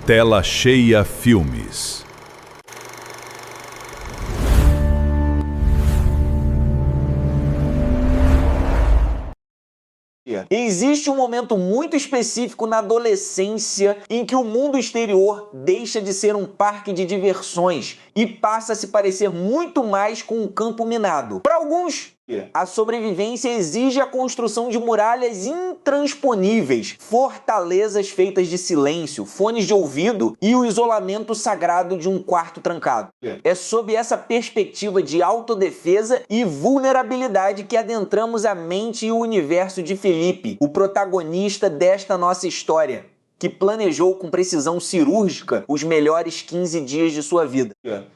Tela Cheia Filmes. Existe um momento muito específico na adolescência em que o mundo exterior deixa de ser um parque de diversões e passa a se parecer muito mais com um campo minado. Para alguns, a sobrevivência exige a construção de muralhas intransponíveis, fortalezas feitas de silêncio, fones de ouvido e o isolamento sagrado de um quarto trancado. É sob essa perspectiva de autodefesa e vulnerabilidade que adentramos a mente e o universo de Felipe, o protagonista desta nossa história, que planejou com precisão cirúrgica os melhores 15 dias de sua vida.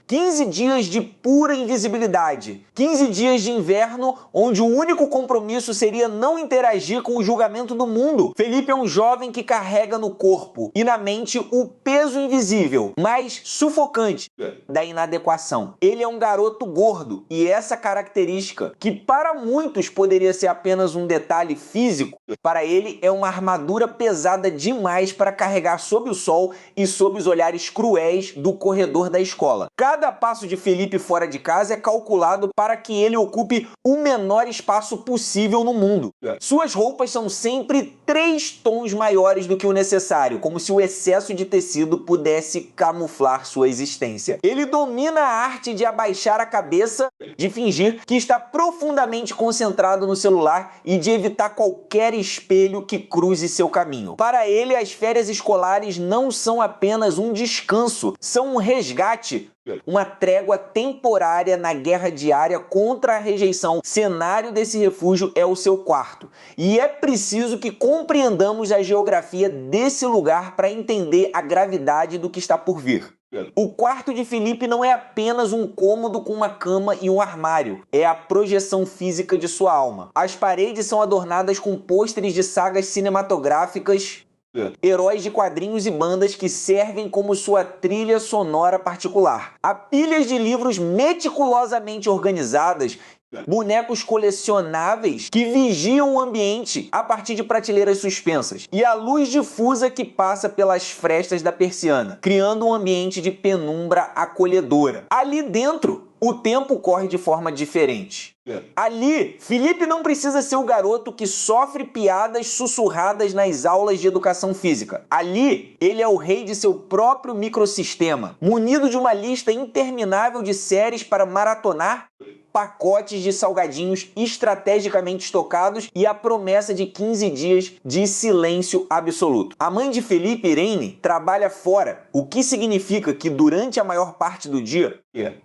15 dias de pura invisibilidade. 15 dias de inverno onde o único compromisso seria não interagir com o julgamento do mundo. Felipe é um jovem que carrega no corpo e na mente o peso invisível, mas sufocante, da inadequação. Ele é um garoto gordo e essa característica, que para muitos poderia ser apenas um detalhe físico, para ele é uma armadura pesada demais para carregar sob o sol e sob os olhares cruéis do corredor da escola. Cada passo de Felipe fora de casa é calculado para que ele ocupe o menor espaço possível no mundo. Suas roupas são sempre 3 tons maiores do que o necessário, como se o excesso de tecido pudesse camuflar sua existência. Ele domina a arte de abaixar a cabeça, de fingir que está profundamente concentrado no celular e de evitar qualquer espelho que cruze seu caminho. Para ele, as férias escolares não são apenas um descanso, são um resgate, uma trégua temporária na guerra diária contra a rejeição. O cenário desse refúgio é o seu quarto. E é preciso que compreendamos a geografia desse lugar para entender a gravidade do que está por vir. O quarto de Felipe não é apenas um cômodo com uma cama e um armário. É a projeção física de sua alma. As paredes são adornadas com pôsteres de sagas cinematográficas, heróis de quadrinhos e bandas que servem como sua trilha sonora particular. Há pilhas de livros meticulosamente organizadas, bonecos colecionáveis que vigiam o ambiente a partir de prateleiras suspensas, e a luz difusa que passa pelas frestas da persiana, criando um ambiente de penumbra acolhedora. Ali dentro, o tempo corre de forma diferente. Ali, Felipe não precisa ser o garoto que sofre piadas sussurradas nas aulas de educação física. Ali, ele é o rei de seu próprio microsistema, munido de uma lista interminável de séries para maratonar, pacotes de salgadinhos estrategicamente estocados e a promessa de 15 dias de silêncio absoluto. A mãe de Felipe, Irene, trabalha fora, o que significa que durante a maior parte do dia,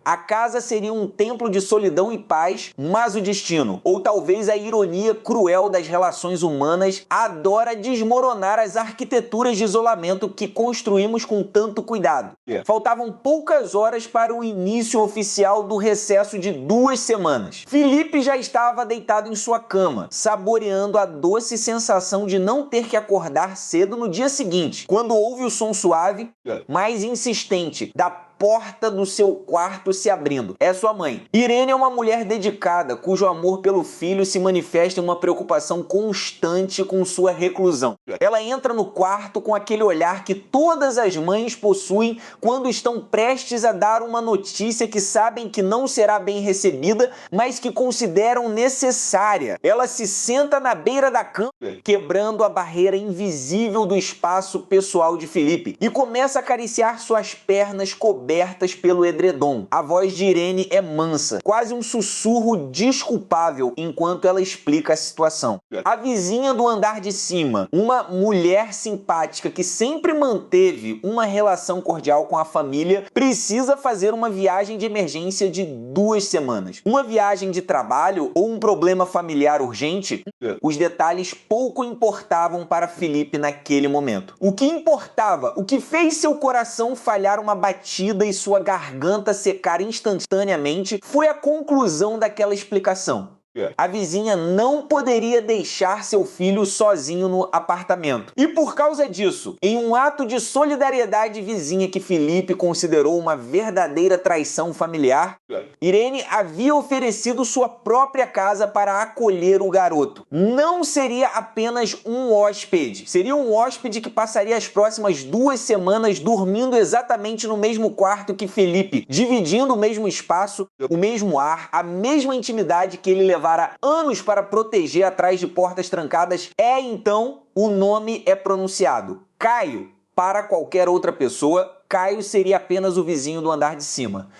a casa seria um templo de solidão e paz, mas o destino, ou talvez a ironia cruel das relações humanas, adora desmoronar as arquiteturas de isolamento que construímos com tanto cuidado. Faltavam poucas horas para o início oficial do recesso de 2 semanas. Felipe já estava deitado em sua cama, saboreando a doce sensação de não ter que acordar cedo no dia seguinte, quando ouve o som suave, mas insistente, da porta do seu quarto se abrindo. É sua mãe. Irene é uma mulher dedicada, cujo amor pelo filho se manifesta em uma preocupação constante com sua reclusão. Ela entra no quarto com aquele olhar que todas as mães possuem quando estão prestes a dar uma notícia que sabem que não será bem recebida, mas que consideram necessária. Ela se senta na beira da cama, quebrando a barreira invisível do espaço pessoal de Felipe, e começa a acariciar suas pernas cobertas pelo edredom. A voz de Irene é mansa, quase um sussurro desculpável enquanto ela explica a situação. A vizinha do andar de cima, uma mulher simpática que sempre manteve uma relação cordial com a família, precisa fazer uma viagem de emergência de 2 semanas. Uma viagem de trabalho ou um problema familiar urgente? Os detalhes pouco importavam para Felipe naquele momento. O que importava, o que fez seu coração falhar uma batida e sua garganta secar instantaneamente, foi a conclusão daquela explicação. A vizinha não poderia deixar seu filho sozinho no apartamento. E por causa disso, em um ato de solidariedade vizinha que Felipe considerou uma verdadeira traição familiar, Irene havia oferecido sua própria casa para acolher o garoto. Não seria apenas um hóspede, seria um hóspede que passaria as próximas 2 semanas dormindo exatamente no mesmo quarto que Felipe, dividindo o mesmo espaço, o mesmo ar, a mesma intimidade que ele levara anos para proteger atrás de portas trancadas. Então o nome é pronunciado. Caio. Para qualquer outra pessoa, Caio seria apenas o vizinho do andar de cima.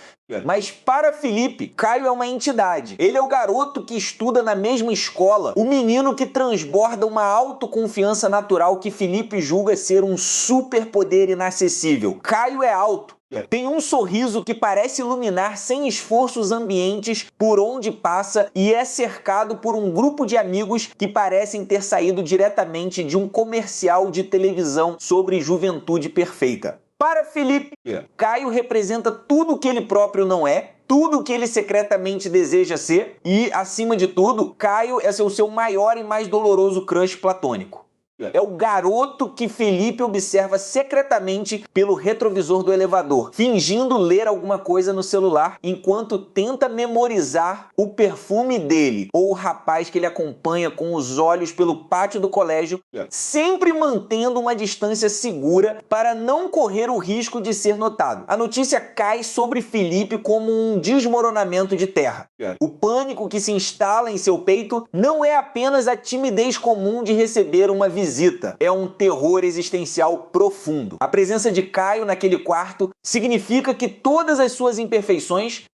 Mas para Felipe, Caio é uma entidade. Ele é o garoto que estuda na mesma escola, o menino que transborda uma autoconfiança natural que Felipe julga ser um superpoder inacessível. Caio é alto. Tem um sorriso que parece iluminar sem esforços ambientes por onde passa e é cercado por um grupo de amigos que parecem ter saído diretamente de um comercial de televisão sobre juventude perfeita. Para Felipe, Caio representa tudo o que ele próprio não é, tudo o que ele secretamente deseja ser e, acima de tudo, Caio é o seu maior e mais doloroso crush platônico. É o garoto que Felipe observa secretamente pelo retrovisor do elevador, fingindo ler alguma coisa no celular enquanto tenta memorizar o perfume dele, ou o rapaz que ele acompanha com os olhos pelo pátio do colégio, sempre mantendo uma distância segura para não correr o risco de ser notado. A notícia cai sobre Felipe como um desmoronamento de terra. O pânico que se instala em seu peito não é apenas a timidez comum de receber uma visita, é um terror existencial profundo. A presença de Caio naquele quarto significa que todas as suas imperfeições,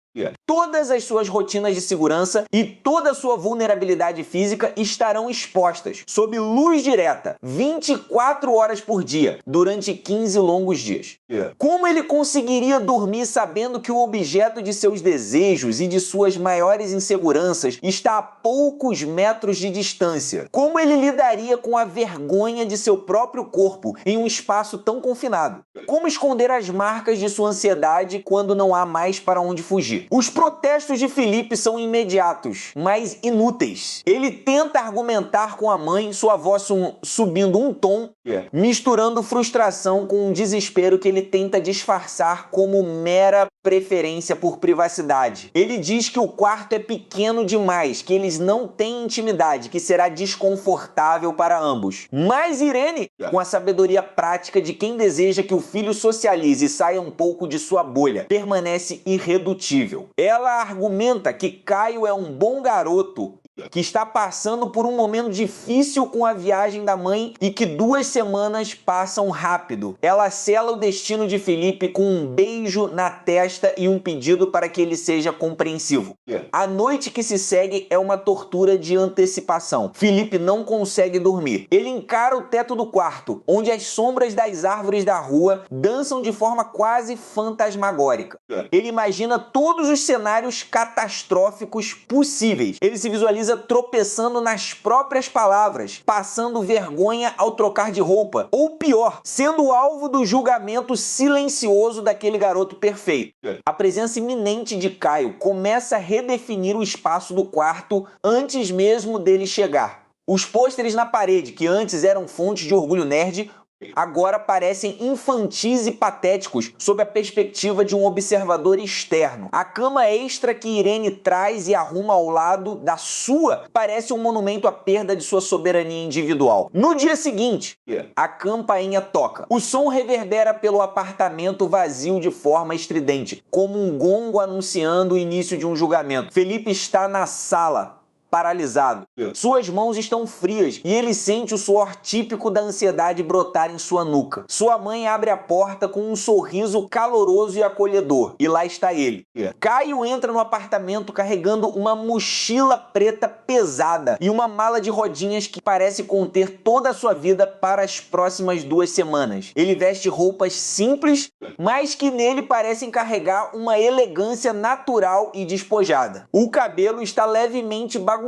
todas as suas rotinas de segurança e toda a sua vulnerabilidade física estarão expostas, sob luz direta, 24 horas por dia, durante 15 longos dias. Como ele conseguiria dormir sabendo que o objeto de seus desejos e de suas maiores inseguranças está a poucos metros de distância? Como ele lidaria com a vergonha de seu próprio corpo em um espaço tão confinado? Como esconder as marcas de sua ansiedade quando não há mais para onde fugir? Os protestos de Felipe são imediatos, mas inúteis. Ele tenta argumentar com a mãe, sua voz subindo um tom, misturando frustração com um desespero que ele tenta disfarçar como mera preferência por privacidade. Ele diz que o quarto é pequeno demais, que eles não têm intimidade, que será desconfortável para ambos. Mas Irene, com a sabedoria prática de quem deseja que o filho socialize e saia um pouco de sua bolha, permanece irredutível. Ela argumenta que Caio é um bom garoto que está passando por um momento difícil com a viagem da mãe e que 2 semanas passam rápido. Ela sela o destino de Felipe com um beijo na testa e um pedido para que ele seja compreensivo. A noite que se segue é uma tortura de antecipação. Felipe não consegue dormir. Ele encara o teto do quarto, onde as sombras das árvores da rua dançam de forma quase fantasmagórica. Ele imagina todos os cenários catastróficos possíveis. Ele se visualiza tropeçando nas próprias palavras, passando vergonha ao trocar de roupa, ou pior, sendo alvo do julgamento silencioso daquele garoto perfeito. A presença iminente de Caio começa a redefinir o espaço do quarto antes mesmo dele chegar. Os pôsteres na parede, que antes eram fontes de orgulho nerd, agora parecem infantis e patéticos sob a perspectiva de um observador externo. A cama extra que Irene traz e arruma ao lado da sua parece um monumento à perda de sua soberania individual. No dia seguinte, a campainha toca. O som reverbera pelo apartamento vazio de forma estridente, como um gongo anunciando o início de um julgamento. Felipe está na sala, paralisado. Suas mãos estão frias e ele sente o suor típico da ansiedade brotar em sua nuca. Sua mãe abre a porta com um sorriso caloroso e acolhedor. E lá está ele. Caio entra no apartamento carregando uma mochila preta pesada e uma mala de rodinhas que parece conter toda a sua vida para as próximas 2 semanas. Ele veste roupas simples, mas que nele parecem carregar uma elegância natural e despojada. O cabelo está levemente bagunçado,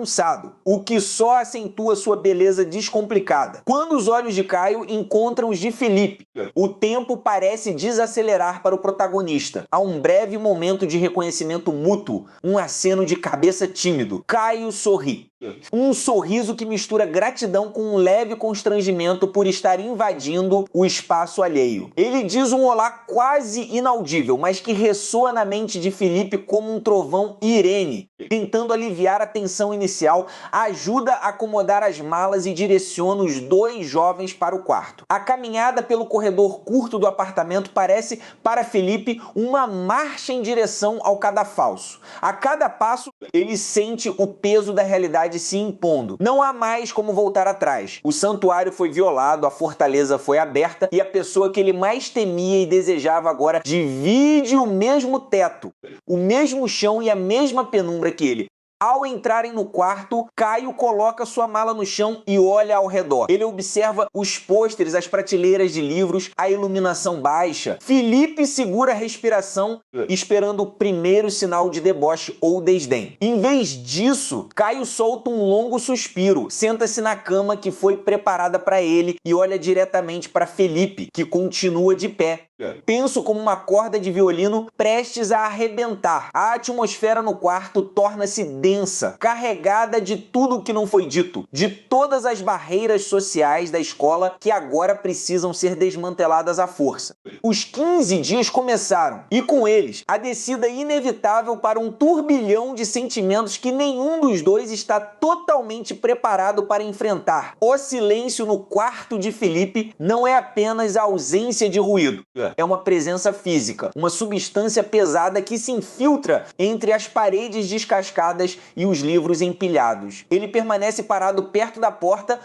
o que só acentua sua beleza descomplicada. Quando os olhos de Caio encontram os de Felipe, o tempo parece desacelerar para o protagonista. Há um breve momento de reconhecimento mútuo, um aceno de cabeça tímido. Caio sorri. Um sorriso que mistura gratidão com um leve constrangimento por estar invadindo o espaço alheio. Ele diz um olá quase inaudível, mas que ressoa na mente de Felipe como um trovão Irene. Tentando aliviar a tensão inicial, ajuda a acomodar as malas e direciona os dois jovens para o quarto. A caminhada pelo corredor curto do apartamento parece, para Felipe, uma marcha em direção ao cadafalso. A cada passo, ele sente o peso da realidade se impondo. Não há mais como voltar atrás. O santuário foi violado, a fortaleza foi aberta e a pessoa que ele mais temia e desejava agora divide o mesmo teto, o mesmo chão e a mesma penumbra que ele. Ao entrarem no quarto, Caio coloca sua mala no chão e olha ao redor. Ele observa os pôsteres, as prateleiras de livros, a iluminação baixa. Felipe segura a respiração, esperando o primeiro sinal de deboche ou desdém. Em vez disso, Caio solta um longo suspiro, senta-se na cama que foi preparada para ele e olha diretamente para Felipe, que continua de pé. Tenso como uma corda de violino prestes a arrebentar. A atmosfera no quarto torna-se densa, carregada de tudo o que não foi dito, de todas as barreiras sociais da escola que agora precisam ser desmanteladas à força. Os 15 dias começaram, e com eles, a descida inevitável para um turbilhão de sentimentos que nenhum dos dois está totalmente preparado para enfrentar. O silêncio no quarto de Felipe não é apenas a ausência de ruído. É uma presença física, uma substância pesada que se infiltra entre as paredes descascadas e os livros empilhados. Ele permanece parado perto da porta,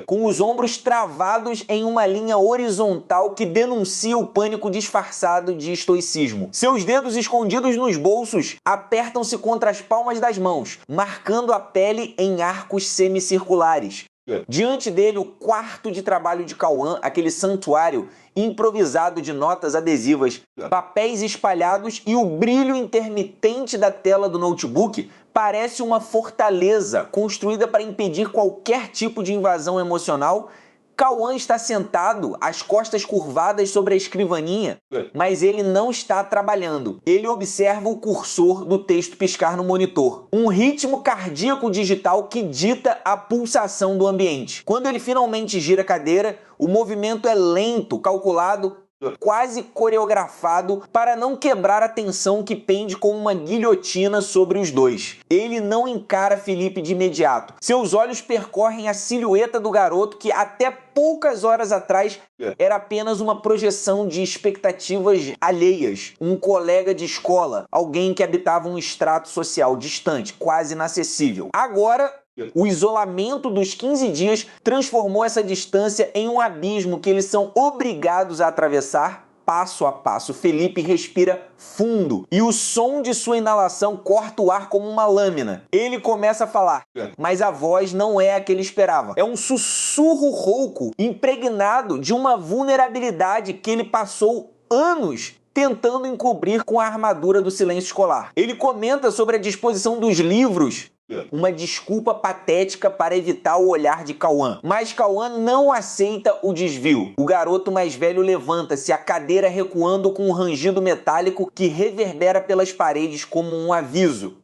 com os ombros travados em uma linha horizontal que denuncia o pânico disfarçado de estoicismo. Seus dedos escondidos nos bolsos apertam-se contra as palmas das mãos, marcando a pele em arcos semicirculares. Diante dele, o quarto de trabalho de Cauã, aquele santuário improvisado de notas adesivas, papéis espalhados e o brilho intermitente da tela do notebook parece uma fortaleza construída para impedir qualquer tipo de invasão emocional. Cauã está sentado, as costas curvadas sobre a escrivaninha, mas ele não está trabalhando. Ele observa o cursor do texto piscar no monitor. Um ritmo cardíaco digital que dita a pulsação do ambiente. Quando ele finalmente gira a cadeira, o movimento é lento, calculado, quase coreografado para não quebrar a tensão que pende como uma guilhotina sobre os dois. Ele não encara Felipe de imediato. Seus olhos percorrem a silhueta do garoto que até poucas horas atrás era apenas uma projeção de expectativas alheias. Um colega de escola, alguém que habitava um estrato social distante, quase inacessível. Agora, o isolamento dos 15 dias transformou essa distância em um abismo que eles são obrigados a atravessar passo a passo. Felipe respira fundo e o som de sua inalação corta o ar como uma lâmina. Ele começa a falar, mas a voz não é a que ele esperava. É um sussurro rouco, impregnado de uma vulnerabilidade que ele passou anos tentando encobrir com a armadura do silêncio escolar. Ele comenta sobre a disposição dos livros, uma desculpa patética para evitar o olhar de Cauã. Mas Cauã não aceita o desvio. O garoto mais velho levanta-se, a cadeira recuando com um rangido metálico que reverbera pelas paredes como um aviso.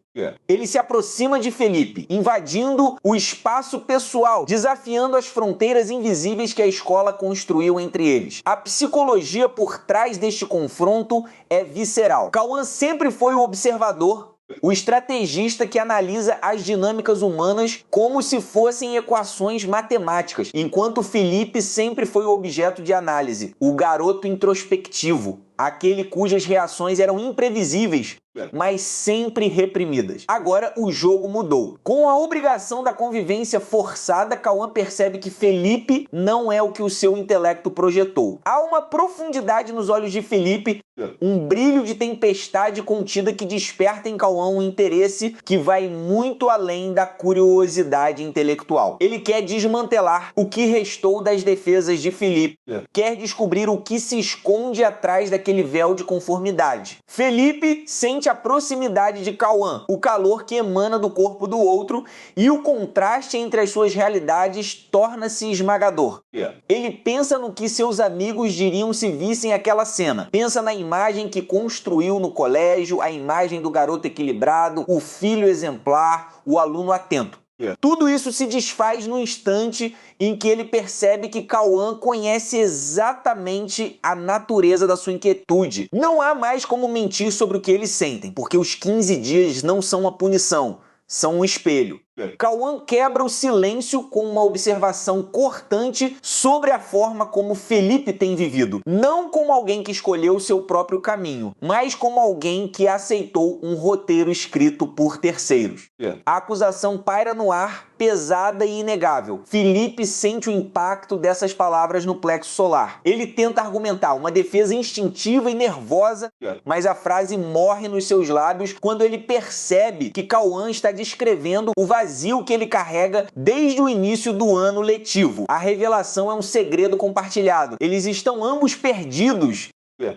Ele se aproxima de Felipe, invadindo o espaço pessoal, desafiando as fronteiras invisíveis que a escola construiu entre eles. A psicologia por trás deste confronto é visceral. Cauã sempre foi o observador, o estrategista que analisa as dinâmicas humanas como se fossem equações matemáticas, enquanto Felipe sempre foi o objeto de análise, o garoto introspectivo, aquele cujas reações eram imprevisíveis, mas sempre reprimidas. Agora o jogo mudou. Com a obrigação da convivência forçada, Cauã percebe que Felipe não é o que o seu intelecto projetou. Há uma profundidade nos olhos de Felipe, um brilho de tempestade contida que desperta em Cauã um interesse que vai muito além da curiosidade intelectual. Ele quer desmantelar o que restou das defesas de Felipe, quer descobrir o que se esconde atrás daquele véu de conformidade. Felipe sente a proximidade de Cauã, o calor que emana do corpo do outro, e o contraste entre as suas realidades torna-se esmagador. Ele pensa no que seus amigos diriam se vissem aquela cena. Pensa na imagem que construiu no colégio, a imagem do garoto equilibrado, o filho exemplar, o aluno atento. Tudo isso se desfaz no instante em que ele percebe que Cauã conhece exatamente a natureza da sua inquietude. Não há mais como mentir sobre o que eles sentem, porque os 15 dias não são uma punição, são um espelho. Cauã quebra o silêncio com uma observação cortante sobre a forma como Felipe tem vivido. Não como alguém que escolheu o seu próprio caminho, mas como alguém que aceitou um roteiro escrito por terceiros. A acusação paira no ar, pesada e inegável. Felipe sente o impacto dessas palavras no plexo solar. Ele tenta argumentar uma defesa instintiva e nervosa, mas a frase morre nos seus lábios quando ele percebe que Cauã está descrevendo o vazio que ele carrega desde o início do ano letivo. A revelação é um segredo compartilhado. Eles estão ambos perdidos,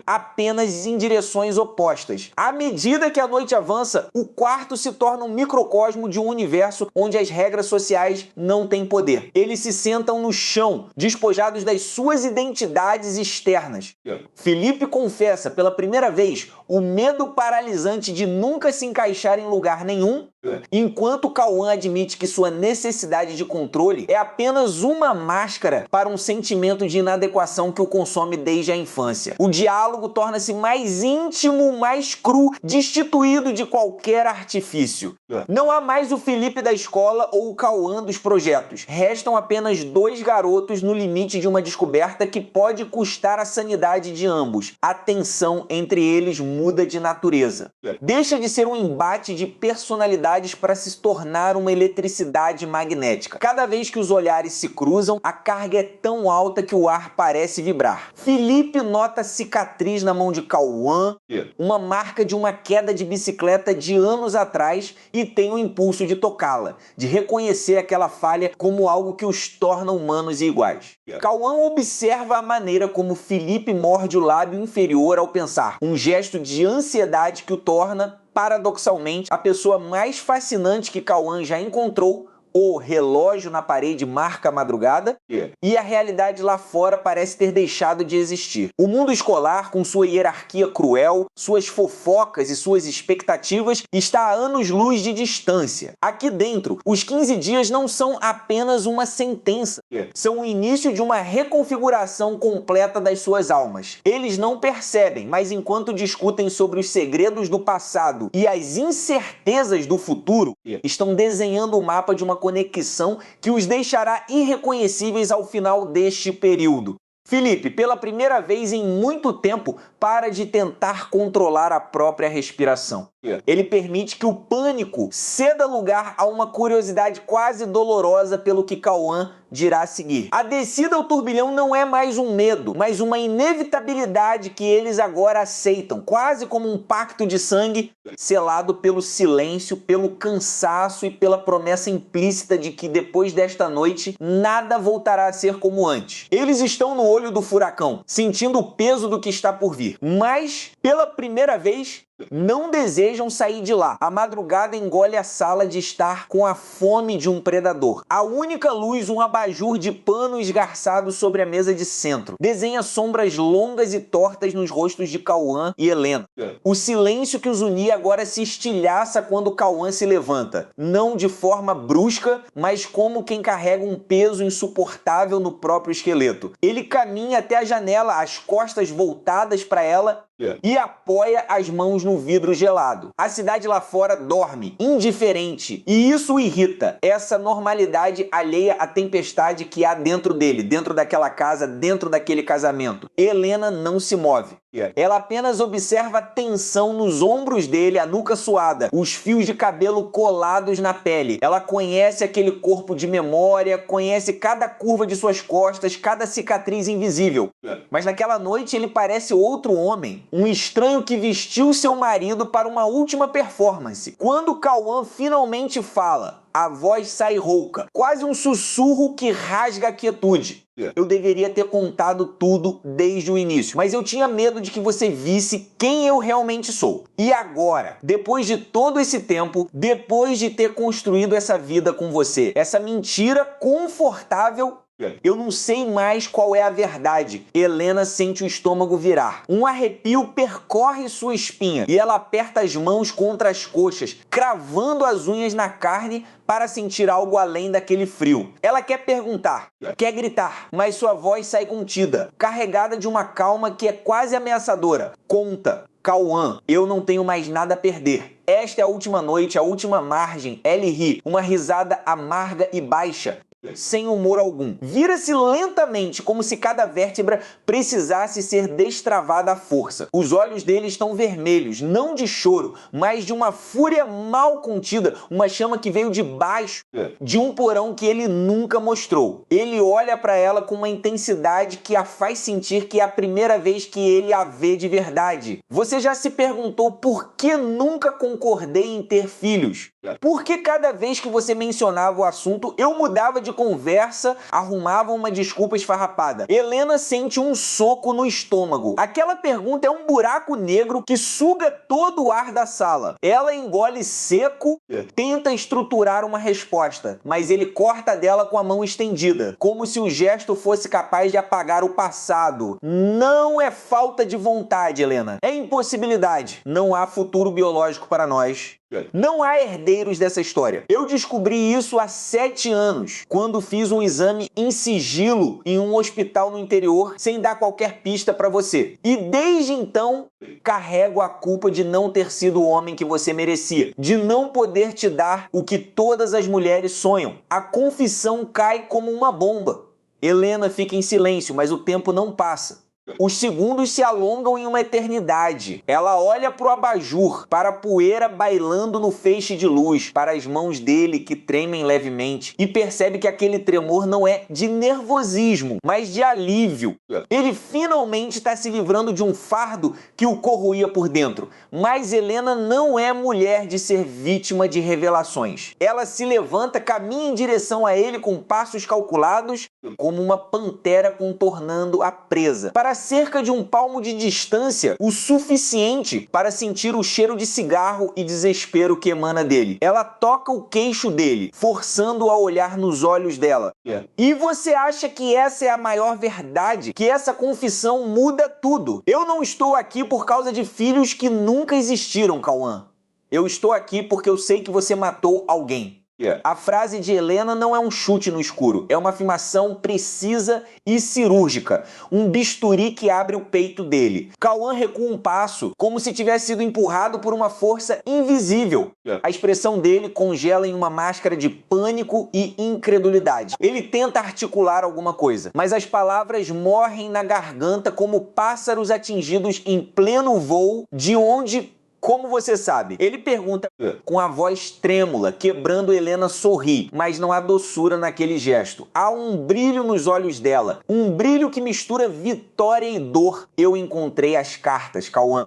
apenas em direções opostas. À medida que a noite avança, o quarto se torna um microcosmo de um universo onde as regras sociais não têm poder. Eles se sentam no chão, despojados das suas identidades externas. Felipe confessa pela primeira vez o medo paralisante de nunca se encaixar em lugar nenhum, enquanto Cauã admite que sua necessidade de controle é apenas uma máscara para um sentimento de inadequação que o consome desde a infância. O diálogo torna-se mais íntimo, mais cru, destituído de qualquer artifício. Não há mais o Felipe da escola ou o Cauã dos projetos. Restam apenas dois garotos no limite de uma descoberta que pode custar a sanidade de ambos. A tensão entre eles muda de natureza. Deixa de ser um embate de personalidades para se tornar uma eletricidade magnética. Cada vez que os olhares se cruzam, a carga é tão alta que o ar parece vibrar. Felipe nota cicatriz na mão de Cauã, uma marca de uma queda de bicicleta de anos atrás, e tem o impulso de tocá-la, de reconhecer aquela falha como algo que os torna humanos e iguais. Cauã observa a maneira como Felipe morde o lábio inferior ao pensar, um gesto de ansiedade que o torna, paradoxalmente, a pessoa mais fascinante que Cauã já encontrou. O relógio na parede marca a madrugada e a realidade lá fora parece ter deixado de existir. O mundo escolar, com sua hierarquia cruel, suas fofocas e suas expectativas, está a anos-luz de distância. Aqui dentro, os 15 dias não são apenas uma sentença, são o início de uma reconfiguração completa das suas almas. Eles não percebem, mas enquanto discutem sobre os segredos do passado e as incertezas do futuro, estão desenhando o mapa de uma conexão que os deixará irreconhecíveis ao final deste período. Felipe, pela primeira vez em muito tempo, para de tentar controlar a própria respiração. Ele permite que o pânico ceda lugar a uma curiosidade quase dolorosa pelo que Cauã dirá a seguir. A descida ao turbilhão não é mais um medo, mas uma inevitabilidade que eles agora aceitam, quase como um pacto de sangue selado pelo silêncio, pelo cansaço e pela promessa implícita de que depois desta noite nada voltará a ser como antes. Eles estão no olho do furacão, sentindo o peso do que está por vir, mas pela primeira vez não desejam sair de lá. A madrugada engole a sala de estar com a fome de um predador. A única luz, um abajur de pano esgarçado sobre a mesa de centro, desenha sombras longas e tortas nos rostos de Cauã e Helena. O silêncio que os unia agora se estilhaça quando Cauã se levanta, não de forma brusca, mas como quem carrega um peso insuportável no próprio esqueleto. Ele caminha até a janela, as costas voltadas para ela, e apoia as mãos no vidro gelado. A cidade lá fora dorme, indiferente, e isso o irrita. Essa normalidade alheia à tempestade que há dentro dele, dentro daquela casa, dentro daquele casamento. Helena não se move. Ela apenas observa a tensão nos ombros dele, a nuca suada, os fios de cabelo colados na pele. Ela conhece aquele corpo de memória, conhece cada curva de suas costas, cada cicatriz invisível. Mas naquela noite ele parece outro homem, um estranho que vestiu seu marido para uma última performance. Quando Cauã finalmente fala, a voz sai rouca, quase um sussurro que rasga a quietude. Eu deveria ter contado tudo desde o início, mas eu tinha medo de que você visse quem eu realmente sou. E agora, depois de todo esse tempo, depois de ter construído essa vida com você, essa mentira confortável, Eu não sei mais qual é a verdade. Helena sente o estômago virar. Um arrepio percorre sua espinha e ela aperta as mãos contra as coxas, cravando as unhas na carne para sentir algo além daquele frio. Ela quer perguntar, quer gritar, mas sua voz sai contida, carregada de uma calma que é quase ameaçadora. Conta. Cauã, eu não tenho mais nada a perder. Esta é a última noite, a última margem. Ellie ri, uma risada amarga e baixa, sem humor algum. Vira-se lentamente, como se cada vértebra precisasse ser destravada à força. Os olhos dele estão vermelhos, não de choro, mas de uma fúria mal contida, uma chama que veio de baixo de um porão que ele nunca mostrou. Ele olha para ela com uma intensidade que a faz sentir que é a primeira vez que ele a vê de verdade. Você já se perguntou por que nunca concordei em ter filhos? Por que cada vez que você mencionava o assunto, eu mudava de conversa, arrumava uma desculpa esfarrapada? Helena sente um soco no estômago. Aquela pergunta é um buraco negro que suga todo o ar da sala. Ela engole seco, tenta estruturar uma resposta, mas ele corta dela com a mão estendida, como se o gesto fosse capaz de apagar o passado. Não é falta de vontade, Helena. É impossibilidade. Não há futuro biológico para nós. Não há herdeiros dessa história. Eu descobri isso há 7 anos, quando fiz um exame em sigilo em um hospital no interior, sem dar qualquer pista para você. E desde então, carrego a culpa de não ter sido o homem que você merecia, de não poder te dar o que todas as mulheres sonham. A confissão cai como uma bomba. Helena fica em silêncio, mas o tempo não passa. Os segundos se alongam em uma eternidade. Ela olha para o abajur, para a poeira bailando no feixe de luz, para as mãos dele que tremem levemente, e percebe que aquele tremor não é de nervosismo, mas de alívio. Ele finalmente está se livrando de um fardo que o corroía por dentro. Mas Helena não é mulher de ser vítima de revelações. Ela se levanta, caminha em direção a ele com passos calculados, como uma pantera contornando a presa. Para cerca de um palmo de distância, o suficiente para sentir o cheiro de cigarro e desespero que emana dele. Ela toca o queixo dele, forçando-o a olhar nos olhos dela. E você acha que essa é a maior verdade? Que essa confissão muda tudo? Eu não estou aqui por causa de filhos que nunca existiram, Cauã. Eu estou aqui porque eu sei que você matou alguém. A frase de Helena não é um chute no escuro, é uma afirmação precisa e cirúrgica, um bisturi que abre o peito dele. Cauã recua um passo, como se tivesse sido empurrado por uma força invisível. A expressão dele congela em uma máscara de pânico e incredulidade. Ele tenta articular alguma coisa, mas as palavras morrem na garganta como pássaros atingidos em pleno voo, de onde... Como você sabe? Ele pergunta com a voz trêmula, quebrando Helena sorrir, mas não há doçura naquele gesto. Há um brilho nos olhos dela, um brilho que mistura vitória e dor. Eu encontrei as cartas, Cauã.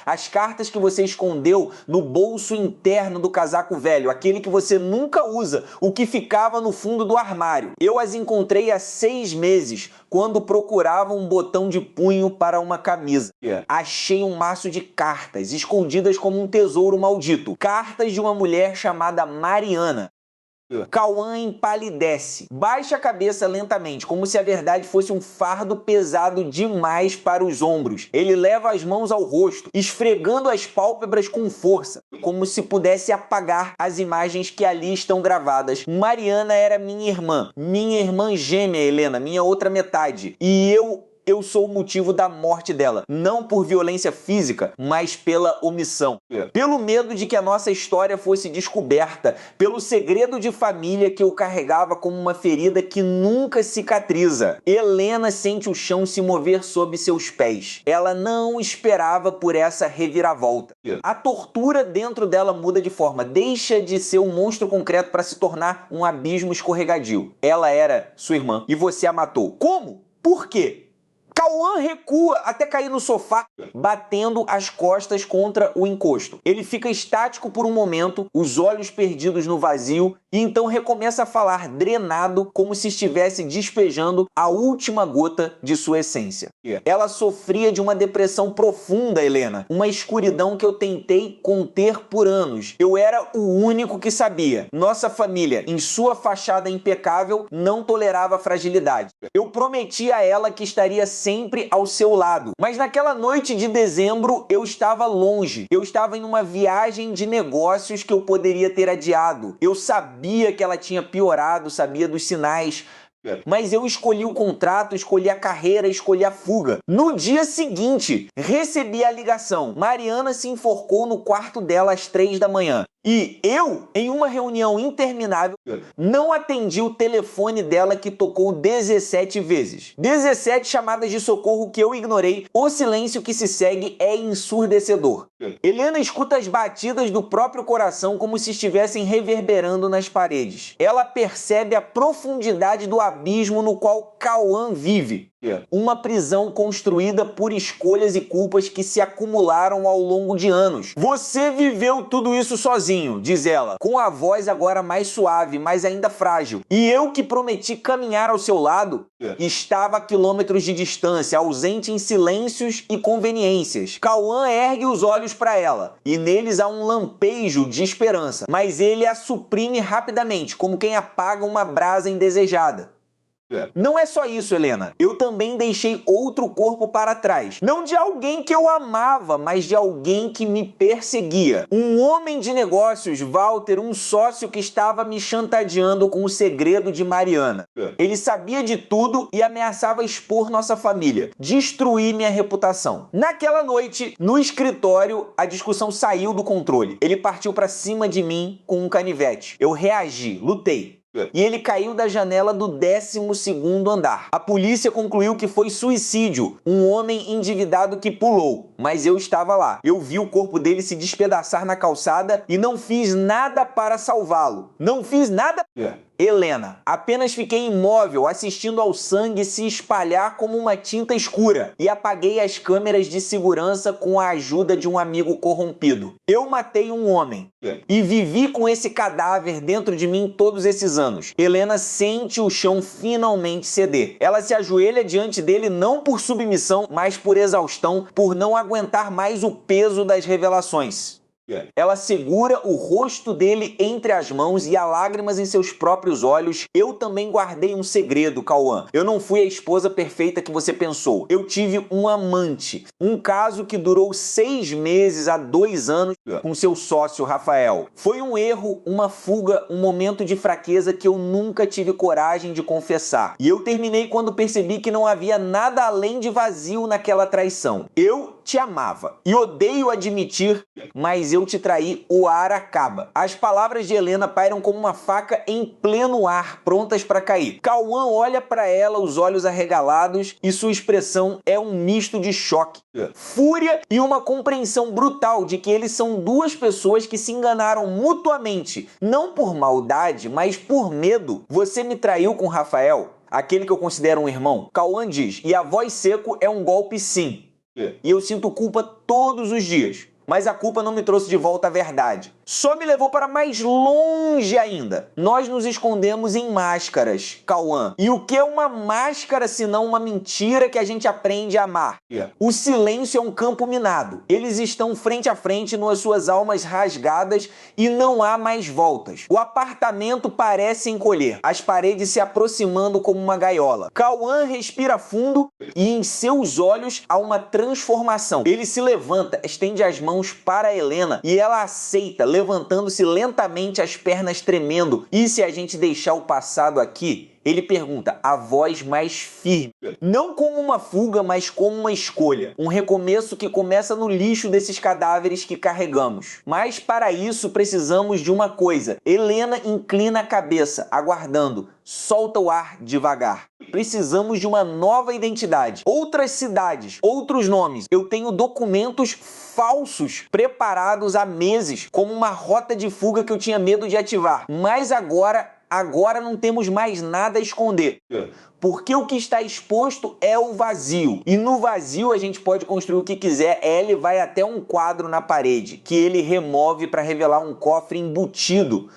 As cartas que você escondeu no bolso interno do casaco velho, aquele que você nunca usa, o que ficava no fundo do armário. Eu as encontrei há 6 meses, quando procurava um botão de punho para uma camisa. Achei um maço de cartas, escondidas como um tesouro maldito. Cartas de uma mulher chamada Mariana. Cauã empalidece, baixa a cabeça lentamente, como se a verdade fosse um fardo pesado demais para os ombros. Ele leva as mãos ao rosto, esfregando as pálpebras com força, como se pudesse apagar as imagens que ali estão gravadas. Mariana era minha irmã gêmea, Helena, minha outra metade. E eu sou o motivo da morte dela, não por violência física, mas pela omissão. Pelo medo de que a nossa história fosse descoberta, pelo segredo de família que eu carregava como uma ferida que nunca cicatriza. Helena sente o chão se mover sob seus pés. Ela não esperava por essa reviravolta. A tortura dentro dela muda de forma, deixa de ser um monstro concreto para se tornar um abismo escorregadio. Ela era sua irmã e você a matou. Como? Por quê? Cauã recua até cair no sofá, batendo as costas contra o encosto. Ele fica estático por um momento, os olhos perdidos no vazio, e então recomeça a falar drenado, como se estivesse despejando a última gota de sua essência. Ela sofria de uma depressão profunda, Helena, uma escuridão que eu tentei conter por anos. Eu era o único que sabia. Nossa família, em sua fachada impecável, não tolerava fragilidade. Eu prometi a ela que estaria sempre ao seu lado. Mas naquela noite de dezembro, eu estava longe. Eu estava em uma viagem de negócios que eu poderia ter adiado. Eu sabia que ela tinha piorado, sabia dos sinais. Mas eu escolhi o contrato, escolhi a carreira, escolhi a fuga. No dia seguinte, recebi a ligação. Mariana se enforcou no quarto dela às 3 da manhã. E eu, em uma reunião interminável, não atendi o telefone dela que tocou 17 vezes. 17 chamadas de socorro que eu ignorei. O silêncio que se segue é ensurdecedor. Helena escuta as batidas do próprio coração como se estivessem reverberando nas paredes. Ela percebe a profundidade do abismo no qual Cauã vive. Uma prisão construída por escolhas e culpas que se acumularam ao longo de anos. Você viveu tudo isso sozinho, diz ela, com a voz agora mais suave, mas ainda frágil. E eu que prometi caminhar ao seu lado, estava a quilômetros de distância, ausente em silêncios e conveniências. Cauã ergue os olhos para ela, e neles há um lampejo de esperança, mas ele a suprime rapidamente, como quem apaga uma brasa indesejada. Não é só isso, Helena. Eu também deixei outro corpo para trás. Não de alguém que eu amava, mas de alguém que me perseguia. Um homem de negócios, Walter, um sócio que estava me chantageando com o segredo de Mariana. Ele sabia de tudo e ameaçava expor nossa família, destruir minha reputação. Naquela noite, no escritório, a discussão saiu do controle. Ele partiu para cima de mim com um canivete. Eu reagi, lutei. E ele caiu da janela do 12º andar. A polícia concluiu que foi suicídio, um homem endividado que pulou, mas eu estava lá. Eu vi o corpo dele se despedaçar na calçada e não fiz nada para salvá-lo. Não fiz nada... Helena, apenas fiquei imóvel assistindo ao sangue se espalhar como uma tinta escura e apaguei as câmeras de segurança com a ajuda de um amigo corrompido. Eu matei um homem e vivi com esse cadáver dentro de mim todos esses anos. Helena sente o chão finalmente ceder. Ela se ajoelha diante dele não por submissão, mas por exaustão, por não aguentar mais o peso das revelações. Ela segura o rosto dele entre as mãos e há lágrimas em seus próprios olhos. Eu também guardei um segredo, Cauã. Eu não fui a esposa perfeita que você pensou. Eu tive um amante. Um caso que durou 6 meses a 2 anos com seu sócio, Rafael. Foi um erro, uma fuga, um momento de fraqueza que eu nunca tive coragem de confessar. E eu terminei quando percebi que não havia nada além de vazio naquela traição. Eu te amava e odeio admitir, mas eu te traí, o ar acaba. As palavras de Helena pairam como uma faca em pleno ar, prontas para cair. Cauã olha para ela, os olhos arregalados, e sua expressão é um misto de choque, fúria e uma compreensão brutal de que eles são duas pessoas que se enganaram mutuamente, não por maldade, mas por medo. Você me traiu com Rafael, aquele que eu considero um irmão. Cauã diz, e a voz seco é um golpe sim. E eu sinto culpa todos os dias. Mas a culpa não me trouxe de volta a verdade. Só me levou para mais longe ainda. Nós nos escondemos em máscaras, Cauã. E o que é uma máscara senão uma mentira que a gente aprende a amar? O silêncio é um campo minado. Eles estão frente a frente nas suas almas rasgadas e não há mais voltas. O apartamento parece encolher, as paredes se aproximando como uma gaiola. Cauã respira fundo e em seus olhos há uma transformação. Ele se levanta, estende as mãos para Helena e ela aceita, levantando-se lentamente, as pernas tremendo. E se a gente deixar o passado aqui? Ele pergunta, a voz mais firme. Não como uma fuga, mas como uma escolha. Um recomeço que começa no lixo desses cadáveres que carregamos. Mas para isso precisamos de uma coisa. Helena inclina a cabeça, aguardando. Solta o ar devagar. Precisamos de uma nova identidade. Outras cidades, outros nomes. Eu tenho documentos falsos preparados há meses, como uma rota de fuga que eu tinha medo de ativar. Mas agora agora não temos mais nada a esconder. Porque o que está exposto é o vazio. E no vazio a gente pode construir o que quiser. Ellie vai até um quadro na parede, que ele remove para revelar um cofre embutido,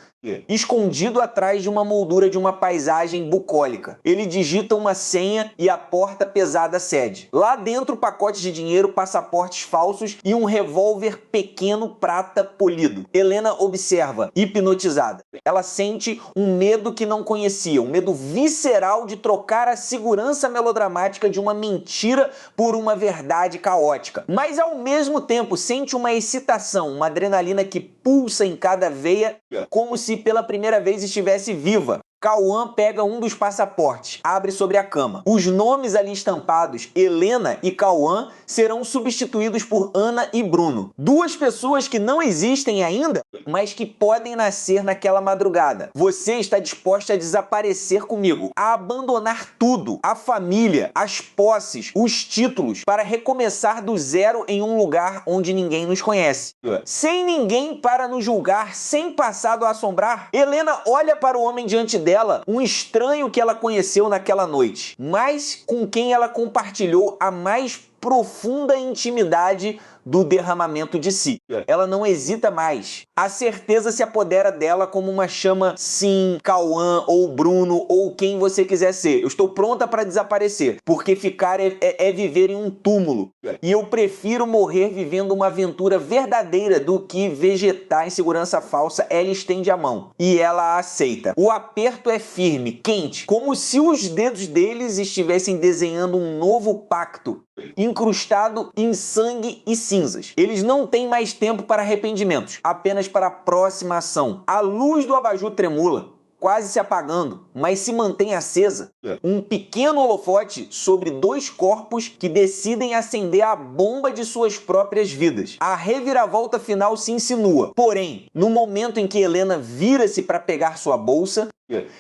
escondido atrás de uma moldura de uma paisagem bucólica. Ele digita uma senha e a porta pesada cede. Lá dentro, pacotes de dinheiro, passaportes falsos e um revólver pequeno prata polido. Helena observa, hipnotizada. Ela sente um medo que não conhecia, um medo visceral de trocar a segurança melodramática de uma mentira por uma verdade caótica. Mas ao mesmo tempo sente uma excitação, uma adrenalina que pulsa em cada veia, como se pela primeira vez estivesse viva. Cauã pega um dos passaportes, abre sobre a cama. Os nomes ali estampados, Helena e Cauã, serão substituídos por Ana e Bruno. Duas pessoas que não existem ainda, mas que podem nascer naquela madrugada. Você está disposta a desaparecer comigo, a abandonar tudo, a família, as posses, os títulos, para recomeçar do zero em um lugar onde ninguém nos conhece. Sem ninguém para nos julgar, sem passado a assombrar, Helena olha para o homem diante dela, um estranho que ela conheceu naquela noite, mas com quem ela compartilhou a mais profunda intimidade do derramamento de si. Ela não hesita mais. A certeza se apodera dela como uma chama. Sim, Cauã ou Bruno ou quem você quiser ser. Eu estou pronta para desaparecer, porque ficar é viver em um túmulo. E eu prefiro morrer vivendo uma aventura verdadeira do que vegetar em segurança falsa. Ela estende a mão e ela a aceita. O aperto é firme, quente, como se os dedos deles estivessem desenhando um novo pacto, incrustado em sangue e cinzas. Eles não têm mais tempo para arrependimentos, apenas para a próxima ação. A luz do abajur tremula, quase se apagando, mas se mantém acesa. Um pequeno holofote sobre dois corpos que decidem acender a bomba de suas próprias vidas. A reviravolta final se insinua. Porém, no momento em que Helena vira-se para pegar sua bolsa,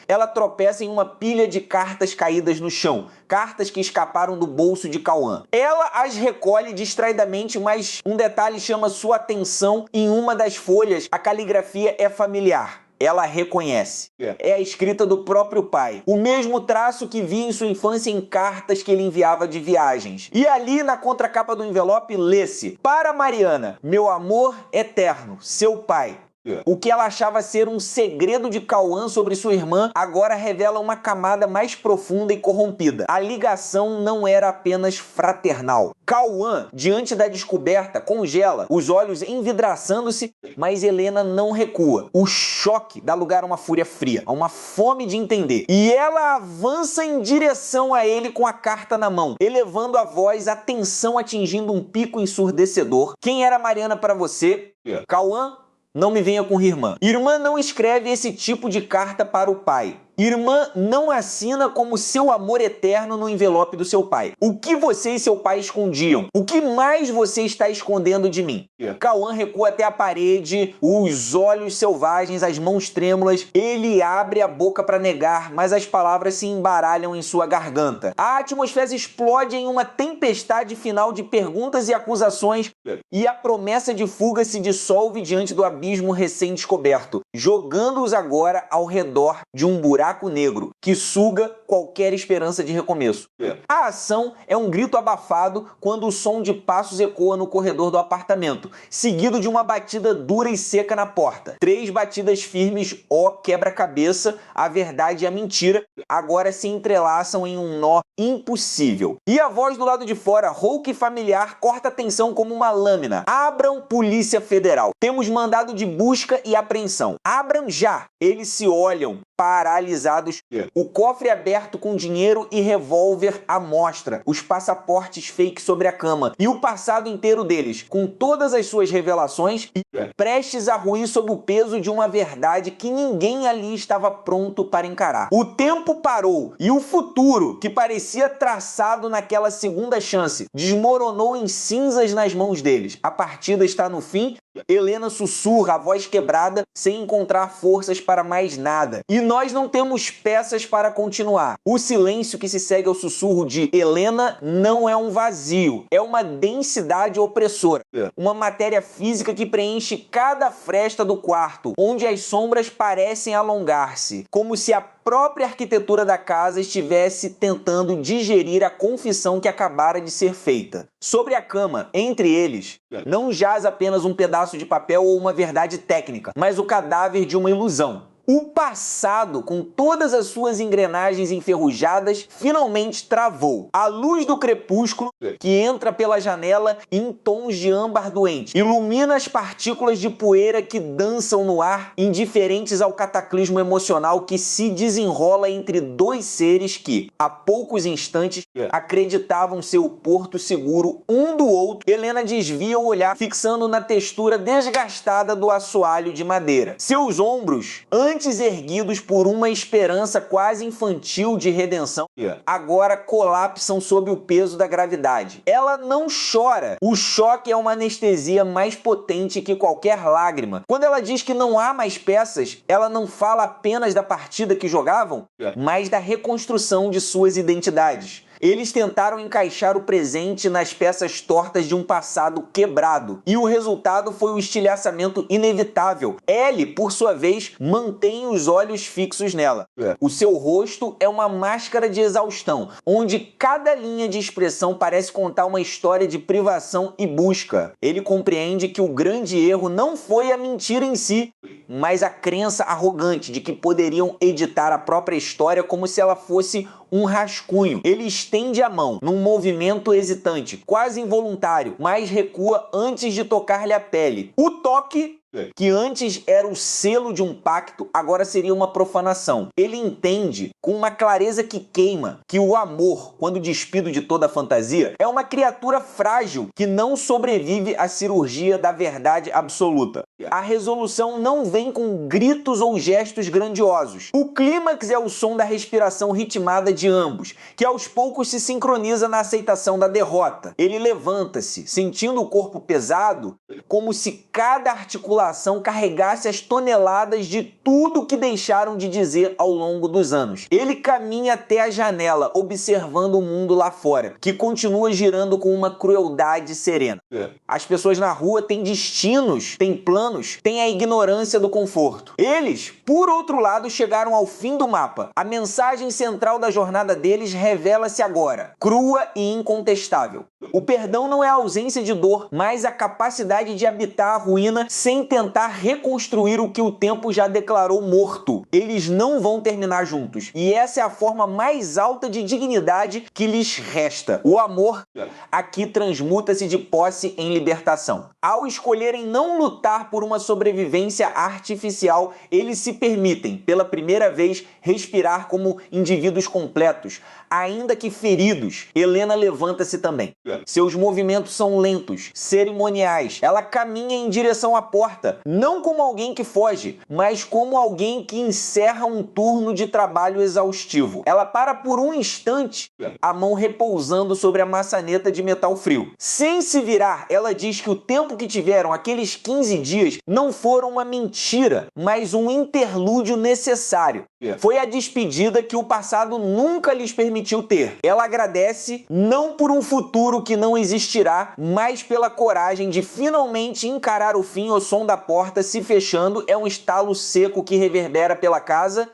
ela tropeça em uma pilha de cartas caídas no chão. Cartas que escaparam do bolso de Cauã. Ela as recolhe distraidamente, mas um detalhe chama sua atenção. Em uma das folhas, a caligrafia é familiar. Ela reconhece. É a escrita do próprio pai. O mesmo traço que via em sua infância em cartas que ele enviava de viagens. E ali, na contracapa do envelope, lê-se: para Mariana, meu amor eterno, seu pai. O que ela achava ser um segredo de Cauã sobre sua irmã agora revela uma camada mais profunda e corrompida. A ligação não era apenas fraternal. Cauã, diante da descoberta, congela, os olhos envidraçando-se, mas Helena não recua. O choque dá lugar a uma fúria fria, a uma fome de entender. E ela avança em direção a ele com a carta na mão, elevando a voz, a tensão atingindo um pico ensurdecedor. Quem era Mariana para você? Cauã? Não me venha com irmã. Irmã não escreve esse tipo de carta para o pai. Irmã não assina como seu amor eterno no envelope do seu pai. O que você e seu pai escondiam? O que mais você está escondendo de mim? Cauã recua até a parede, os olhos selvagens, as mãos trêmulas. Ele abre a boca para negar, mas as palavras se embaralham em sua garganta. A atmosfera explode em uma tempestade final de perguntas e acusações, e a promessa de fuga se dissolve diante do abismo recém-descoberto, jogando-os agora ao redor de um buraco negro que suga qualquer esperança de recomeço. A ação é um grito abafado quando o som de passos ecoa no corredor do apartamento, seguido de uma batida dura e seca na porta. 3 batidas firmes, ó quebra-cabeça, a verdade e a mentira, agora se entrelaçam em um nó impossível. E a voz do lado de fora, rouca e familiar, corta a tensão como uma lâmina. Abram, Polícia Federal. Temos mandado de busca e apreensão. Abram já! Eles se olham, paralisados. O cofre aberto com dinheiro e revólver à mostra. Os passaportes fake sobre a cama. E o passado inteiro deles, com todas as suas revelações, prestes a ruir sob o peso de uma verdade que ninguém ali estava pronto para encarar. O tempo parou e o futuro, que parecia traçado naquela segunda chance, desmoronou em cinzas nas mãos deles. A partida está no fim Helena sussurra, a voz quebrada, sem encontrar forças para mais nada. E nós não temos peças para continuar. O silêncio que se segue ao sussurro de Helena não é um vazio, é uma densidade opressora. Uma matéria física que preenche cada fresta do quarto, onde as sombras parecem alongar-se, como se a própria arquitetura da casa estivesse tentando digerir a confissão que acabara de ser feita. Sobre a cama, entre eles, não jaz apenas um pedaço de papel ou uma verdade técnica, mas o cadáver de uma ilusão. O passado, com todas as suas engrenagens enferrujadas, finalmente travou. A luz do crepúsculo, que entra pela janela em tons de âmbar doente, ilumina as partículas de poeira que dançam no ar, indiferentes ao cataclismo emocional que se desenrola entre dois seres que, há poucos instantes, acreditavam ser o porto seguro um do outro. Helena desvia o olhar, fixando na textura desgastada do assoalho de madeira. Seus ombros, antes erguidos por uma esperança quase infantil de redenção, agora colapsam sob o peso da gravidade. Ela não chora. O choque é uma anestesia mais potente que qualquer lágrima. Quando ela diz que não há mais peças, ela não fala apenas da partida que jogavam, mas da reconstrução de suas identidades. Eles tentaram encaixar o presente nas peças tortas de um passado quebrado, e o resultado foi o estilhaçamento inevitável. Ellie, por sua vez, mantém os olhos fixos nela. O seu rosto é uma máscara de exaustão, onde cada linha de expressão parece contar uma história de privação e busca. Ele compreende que o grande erro não foi a mentira em si, mas a crença arrogante de que poderiam editar a própria história como se ela fosse um rascunho. Ele estende a mão num movimento hesitante, quase involuntário, mas recua antes de tocar-lhe a pele. O toque, que antes era o selo de um pacto, agora seria uma profanação. Ele entende, com uma clareza que queima, que o amor, quando despido de toda a fantasia, é uma criatura frágil que não sobrevive à cirurgia da verdade absoluta. A resolução não vem com gritos ou gestos grandiosos. O clímax é o som da respiração ritmada de ambos, que aos poucos se sincroniza na aceitação da derrota. Ele levanta-se, sentindo o corpo pesado, como se cada articulação carregasse as toneladas de tudo que deixaram de dizer ao longo dos anos. Ele caminha até a janela, observando o mundo lá fora, que continua girando com uma crueldade serena. As pessoas na rua têm destinos, têm planos, têm a ignorância do conforto. Eles, por outro lado, chegaram ao fim do mapa. A mensagem central da jornada deles revela-se agora, crua e incontestável. O perdão não é a ausência de dor, mas a capacidade de habitar a ruína sem tentar reconstruir o que o tempo já declarou morto. Eles não vão terminar juntos, e essa é a forma mais alta de dignidade que lhes resta. O amor aqui transmuta-se de posse em libertação. Ao escolherem não lutar por uma sobrevivência artificial, eles se permitem, pela primeira vez, respirar como indivíduos completos, ainda que feridos. Helena levanta-se também. Seus movimentos são lentos, cerimoniais. Ela caminha em direção à porta, não como alguém que foge, mas como alguém que encerra um turno de trabalho exaustivo. Ela para por um instante, a mão repousando sobre a maçaneta de metal frio. Sem se virar, ela diz que o tempo que tiveram, aqueles 15 dias, não foram uma mentira, mas um interlúdio necessário. Foi a despedida que o passado nunca lhes permitiu ter. Ela agradece não por um futuro que não existirá, mas pela coragem de finalmente encarar o fim. O som da porta se fechando é um estalo seco que reverbera pela casa,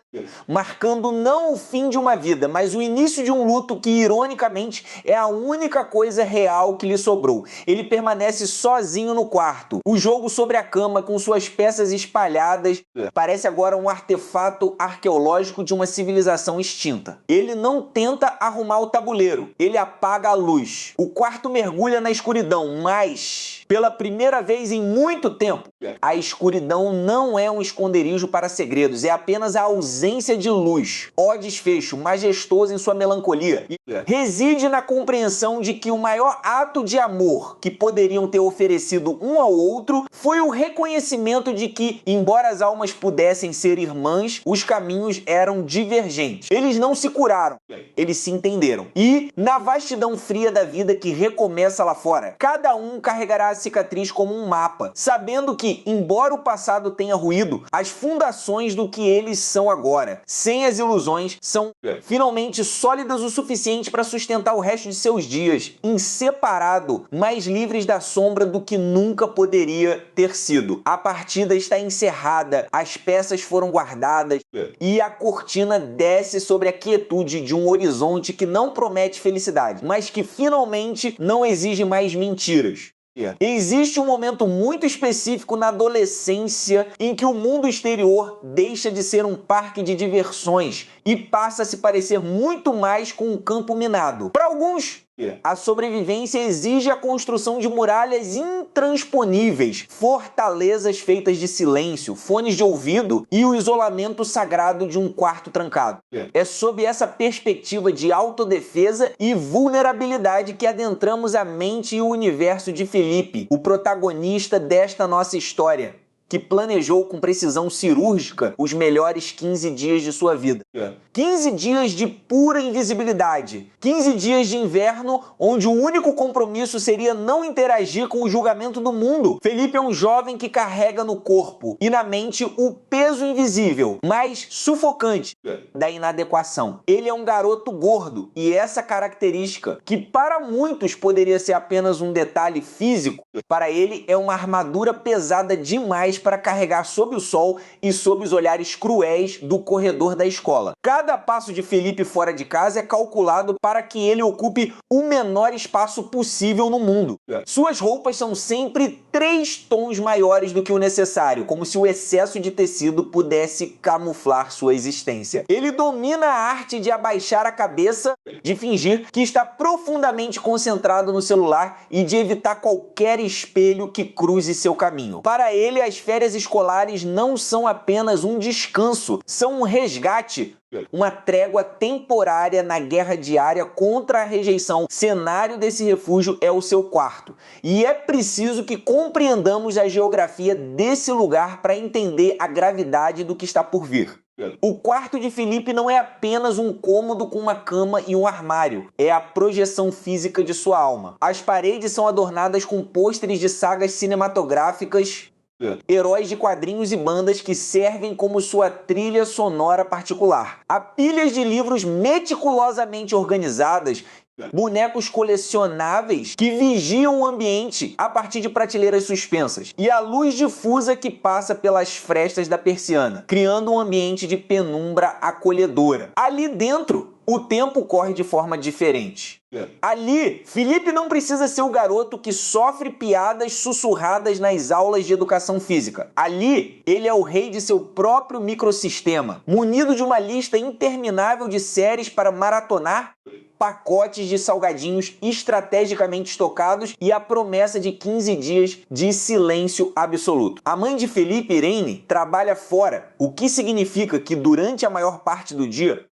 marcando não o fim de uma vida, mas o início de um luto que, ironicamente, é a única coisa real que lhe sobrou. Ele permanece sozinho no quarto. O jogo sobre a cama, com suas peças espalhadas, parece agora um artefato arqueológico de uma civilização extinta. Ele não tenta arrumar o tabuleiro, ele apaga a luz. O quarto mergulha na escuridão, mas, pela primeira vez em muito tempo, A escuridão não é um esconderijo para segredos, é apenas a ausência de luz. Ó desfecho, majestoso em sua melancolia, reside na compreensão de que o maior ato de amor que poderiam ter oferecido um ao outro foi o reconhecimento de que, embora as almas pudessem ser irmãs, os caminhos eram divergentes. Eles não se curaram, eles se entenderam. E, na vastidão fria da vida que recomeça lá fora, cada um carregará a cicatriz como um mapa, sabendo que, embora o passado tenha ruído, as fundações do que eles são agora, sem as ilusões, são finalmente sólidas o suficiente para sustentar o resto de seus dias, em separado, mais livres da sombra do que nunca poderia ter sido. A partida está encerrada, as peças foram guardadas e a cortina desce sobre a quietude de um horizonte que não promete felicidade, mas que finalmente não exige mais mentiras. Existe um momento muito específico na adolescência em que o mundo exterior deixa de ser um parque de diversões e passa a se parecer muito mais com um campo minado. Para alguns, a sobrevivência exige a construção de muralhas intransponíveis, fortalezas feitas de silêncio, fones de ouvido e o isolamento sagrado de um quarto trancado. É sob essa perspectiva de autodefesa e vulnerabilidade que adentramos a mente e o universo de Felipe, o protagonista desta nossa história, que planejou com precisão cirúrgica os melhores 15 dias de sua vida. 15 dias de pura invisibilidade. 15 dias de inverno onde o único compromisso seria não interagir com o julgamento do mundo. Felipe é um jovem que carrega no corpo e na mente o peso invisível, mas sufocante, da inadequação. Ele é um garoto gordo e essa característica, que para muitos poderia ser apenas um detalhe físico, para ele é uma armadura pesada demais para carregar sob o sol e sob os olhares cruéis do corredor da escola. Cada passo de Felipe fora de casa é calculado para que ele ocupe o menor espaço possível no mundo. Suas roupas são sempre 3 tons maiores do que o necessário, como se o excesso de tecido pudesse camuflar sua existência. Ele domina a arte de abaixar a cabeça, de fingir que está profundamente concentrado no celular e de evitar qualquer espelho que cruze seu caminho. Para ele, as férias escolares não são apenas um descanso, são um resgate, uma trégua temporária na guerra diária contra a rejeição. O cenário desse refúgio é o seu quarto. E é preciso que compreendamos a geografia desse lugar para entender a gravidade do que está por vir. O quarto de Felipe não é apenas um cômodo com uma cama e um armário. É a projeção física de sua alma. As paredes são adornadas com pôsteres de sagas cinematográficas, heróis de quadrinhos e bandas que servem como sua trilha sonora particular. Há pilhas de livros meticulosamente organizadas, bonecos colecionáveis que vigiam o ambiente a partir de prateleiras suspensas, e a luz difusa que passa pelas frestas da persiana, criando um ambiente de penumbra acolhedora. Ali dentro, o tempo corre de forma diferente. Ali, Felipe não precisa ser o garoto que sofre piadas sussurradas nas aulas de educação física. Ali, ele é o rei de seu próprio microsistema, munido de uma lista interminável de séries para maratonar, pacotes de salgadinhos estrategicamente estocados e a promessa de 15 dias de silêncio absoluto. A mãe de Felipe, Irene, trabalha fora, o que significa que durante a maior parte do dia,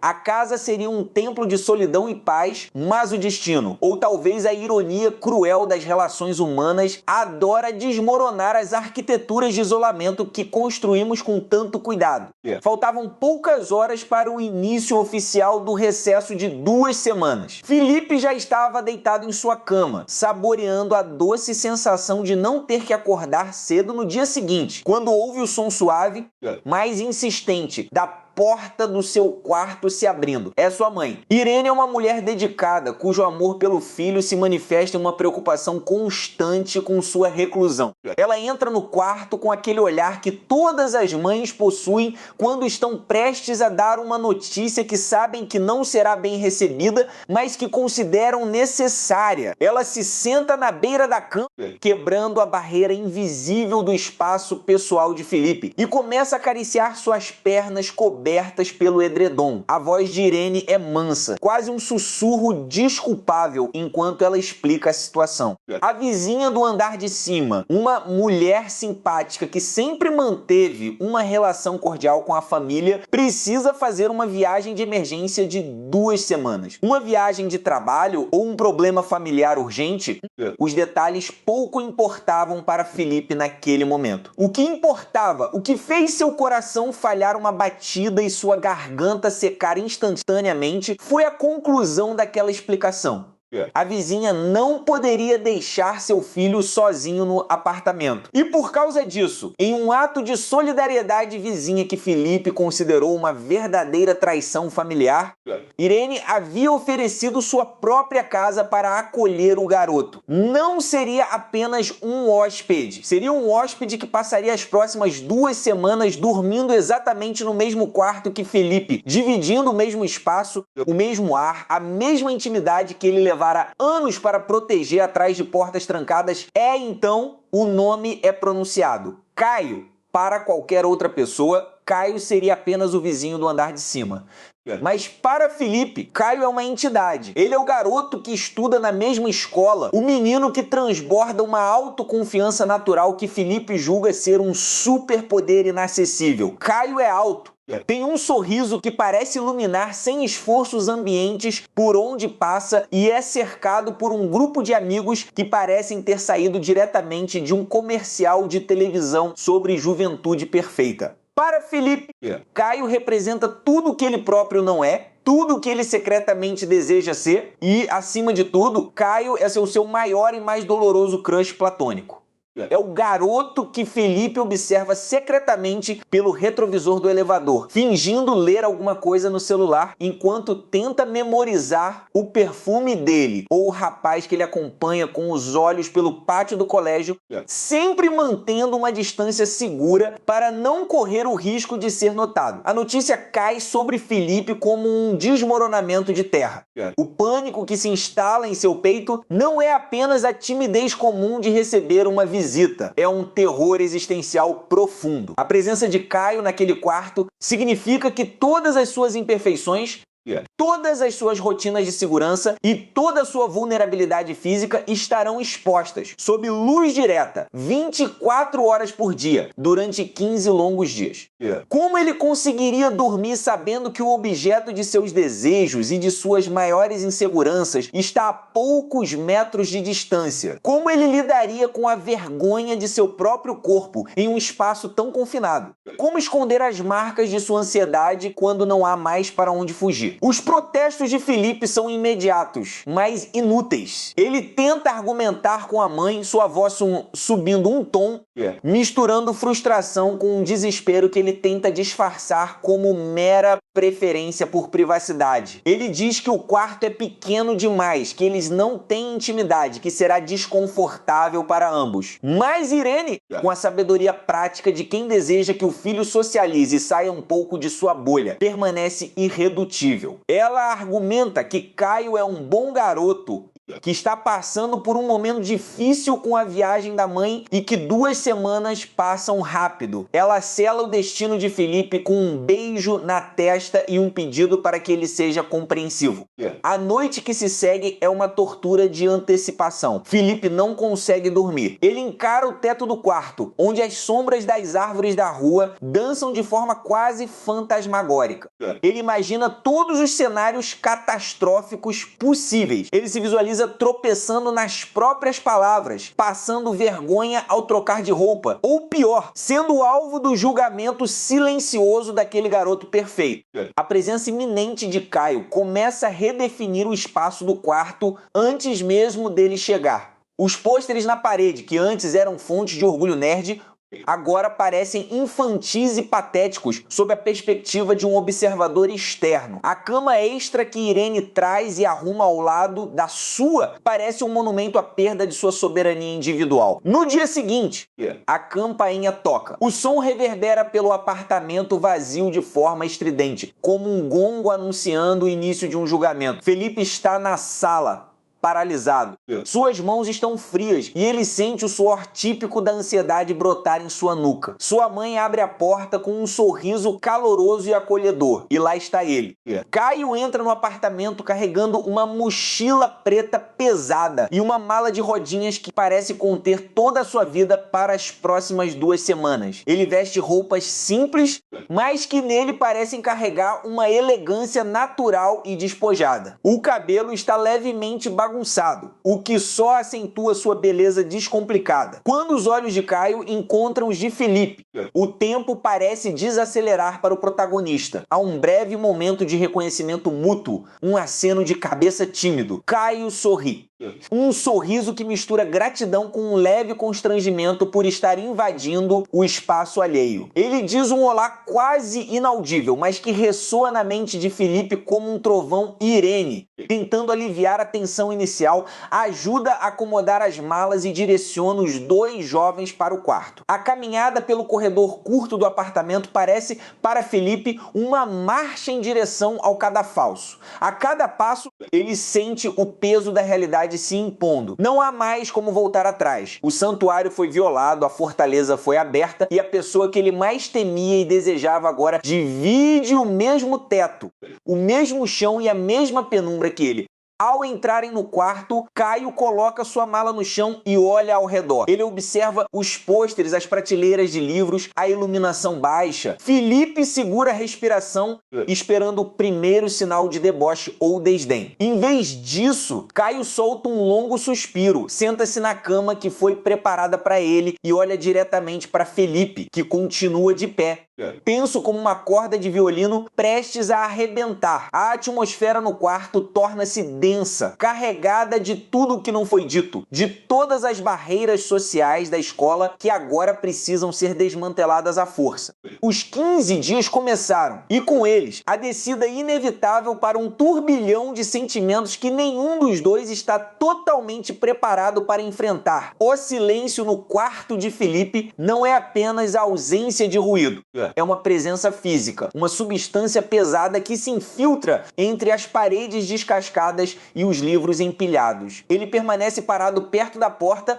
a casa seria um templo de solidão e paz, mas o destino, ou talvez a ironia cruel das relações humanas, adora desmoronar as arquiteturas de isolamento que construímos com tanto cuidado. Faltavam poucas horas para o início oficial do recesso de 2 semanas. Felipe já estava deitado em sua cama, saboreando a doce sensação de não ter que acordar cedo no dia seguinte, quando ouve o som suave, mas insistente, da porta do seu quarto se abrindo. É sua mãe. Irene é uma mulher dedicada, cujo amor pelo filho se manifesta em uma preocupação constante com sua reclusão. Ela entra no quarto com aquele olhar que todas as mães possuem quando estão prestes a dar uma notícia que sabem que não será bem recebida, mas que consideram necessária. Ela se senta na beira da cama, quebrando a barreira invisível do espaço pessoal de Felipe, e começa a acariciar suas pernas cobertas cobertas pelo edredom. A voz de Irene é mansa, quase um sussurro desculpável enquanto ela explica a situação. A vizinha do andar de cima, uma mulher simpática que sempre manteve uma relação cordial com a família, precisa fazer uma viagem de emergência de 2 semanas. Uma viagem de trabalho ou um problema familiar urgente? Os detalhes pouco importavam para Felipe naquele momento. O que importava, o que fez seu coração falhar uma batida e sua garganta secar instantaneamente, foi a conclusão daquela explicação. A vizinha não poderia deixar seu filho sozinho no apartamento. E por causa disso, em um ato de solidariedade vizinha que Felipe considerou uma verdadeira traição familiar, Irene havia oferecido sua própria casa para acolher o garoto. Não seria apenas um hóspede, seria um hóspede que passaria as próximas 2 semanas dormindo exatamente no mesmo quarto que Felipe, dividindo o mesmo espaço, o mesmo ar, a mesma intimidade que ele levara anos para proteger atrás de portas trancadas. Então o nome é pronunciado. Caio. Para qualquer outra pessoa, Caio seria apenas o vizinho do andar de cima. Mas para Felipe, Caio é uma entidade. Ele é o garoto que estuda na mesma escola, o menino que transborda uma autoconfiança natural que Felipe julga ser um superpoder inacessível. Caio é alto. Tem um sorriso que parece iluminar sem esforço os ambientes por onde passa e é cercado por um grupo de amigos que parecem ter saído diretamente de um comercial de televisão sobre juventude perfeita. Para Felipe, Caio representa tudo o que ele próprio não é, tudo o que ele secretamente deseja ser e, acima de tudo, Caio é o seu maior e mais doloroso crush platônico. É o garoto que Felipe observa secretamente pelo retrovisor do elevador, fingindo ler alguma coisa no celular enquanto tenta memorizar o perfume dele, ou o rapaz que ele acompanha com os olhos pelo pátio do colégio, sempre mantendo uma distância segura para não correr o risco de ser notado. A notícia cai sobre Felipe como um desmoronamento de terra. O pânico que se instala em seu peito não é apenas a timidez comum de receber uma visita, é um terror existencial profundo. A presença de Caio naquele quarto significa que todas as suas imperfeições, todas as suas rotinas de segurança e toda a sua vulnerabilidade física estarão expostas, sob luz direta, 24 horas por dia, durante 15 longos dias. Como ele conseguiria dormir sabendo que o objeto de seus desejos e de suas maiores inseguranças está a poucos metros de distância? Como ele lidaria com a vergonha de seu próprio corpo em um espaço tão confinado? Como esconder as marcas de sua ansiedade quando não há mais para onde fugir? Os protestos de Felipe são imediatos, mas inúteis. Ele tenta argumentar com a mãe, sua voz subindo um tom, misturando frustração com um desespero que ele tenta disfarçar como mera preferência por privacidade. Ele diz que o quarto é pequeno demais, que eles não têm intimidade, que será desconfortável para ambos. Mas Irene, com a sabedoria prática de quem deseja que o filho socialize e saia um pouco de sua bolha, permanece irredutível. Ela argumenta que Caio é um bom garoto que está passando por um momento difícil com a viagem da mãe e que 2 semanas passam rápido. Ela sela o destino de Felipe com um beijo na testa e um pedido para que ele seja compreensivo. A noite que se segue é uma tortura de antecipação. Felipe não consegue dormir. Ele encara o teto do quarto, onde as sombras das árvores da rua dançam de forma quase fantasmagórica. Ele imagina todos os cenários catastróficos possíveis. Ele se visualiza tropeçando nas próprias palavras, passando vergonha ao trocar de roupa, ou pior, sendo alvo do julgamento silencioso daquele garoto perfeito. A presença iminente de Caio começa a redefinir o espaço do quarto antes mesmo dele chegar. Os pôsteres na parede, que antes eram fontes de orgulho nerd, agora parecem infantis e patéticos sob a perspectiva de um observador externo. A cama extra que Irene traz e arruma ao lado da sua parece um monumento à perda de sua soberania individual. No dia seguinte, a campainha toca. O som reverbera pelo apartamento vazio de forma estridente, como um gongo anunciando o início de um julgamento. Felipe está na sala, paralisado. Suas mãos estão frias e ele sente o suor típico da ansiedade brotar em sua nuca. Sua mãe abre a porta com um sorriso caloroso e acolhedor. E lá está ele. Caio entra no apartamento carregando uma mochila preta pesada e uma mala de rodinhas que parece conter toda a sua vida para as próximas 2 semanas. Ele veste roupas simples, mas que nele parecem carregar uma elegância natural e despojada. O cabelo está levemente bagunçado, o que só acentua sua beleza descomplicada. Quando os olhos de Caio encontram os de Felipe, o tempo parece desacelerar para o protagonista. Há um breve momento de reconhecimento mútuo, um aceno de cabeça tímido. Caio sorri. Um sorriso que mistura gratidão com um leve constrangimento por estar invadindo o espaço alheio. Ele diz um olá quase inaudível, mas que ressoa na mente de Felipe como um trovão Irene. Tentando aliviar a tensão inicial, ajuda a acomodar as malas e direciona os 2 jovens para o quarto. A caminhada pelo corredor curto do apartamento parece, para Felipe, uma marcha em direção ao cadafalso. A cada passo, ele sente o peso da realidade se impondo. Não há mais como voltar atrás. O santuário foi violado, a fortaleza foi aberta e a pessoa que ele mais temia e desejava agora divide o mesmo teto, o mesmo chão e a mesma penumbra que ele. Ao entrarem no quarto, Caio coloca sua mala no chão e olha ao redor. Ele observa os pôsteres, as prateleiras de livros, a iluminação baixa. Felipe segura a respiração, esperando o primeiro sinal de deboche ou desdém. Em vez disso, Caio solta um longo suspiro, senta-se na cama que foi preparada para ele e olha diretamente para Felipe, que continua de pé. Tenso como uma corda de violino prestes a arrebentar. A atmosfera no quarto torna-se densa, carregada de tudo o que não foi dito, de todas as barreiras sociais da escola que agora precisam ser desmanteladas à força. Os 15 dias começaram, e com eles, a descida inevitável para um turbilhão de sentimentos que nenhum dos dois está totalmente preparado para enfrentar. O silêncio no quarto de Felipe não é apenas a ausência de ruído. É uma presença física, uma substância pesada que se infiltra entre as paredes descascadas e os livros empilhados. Ele permanece parado perto da porta,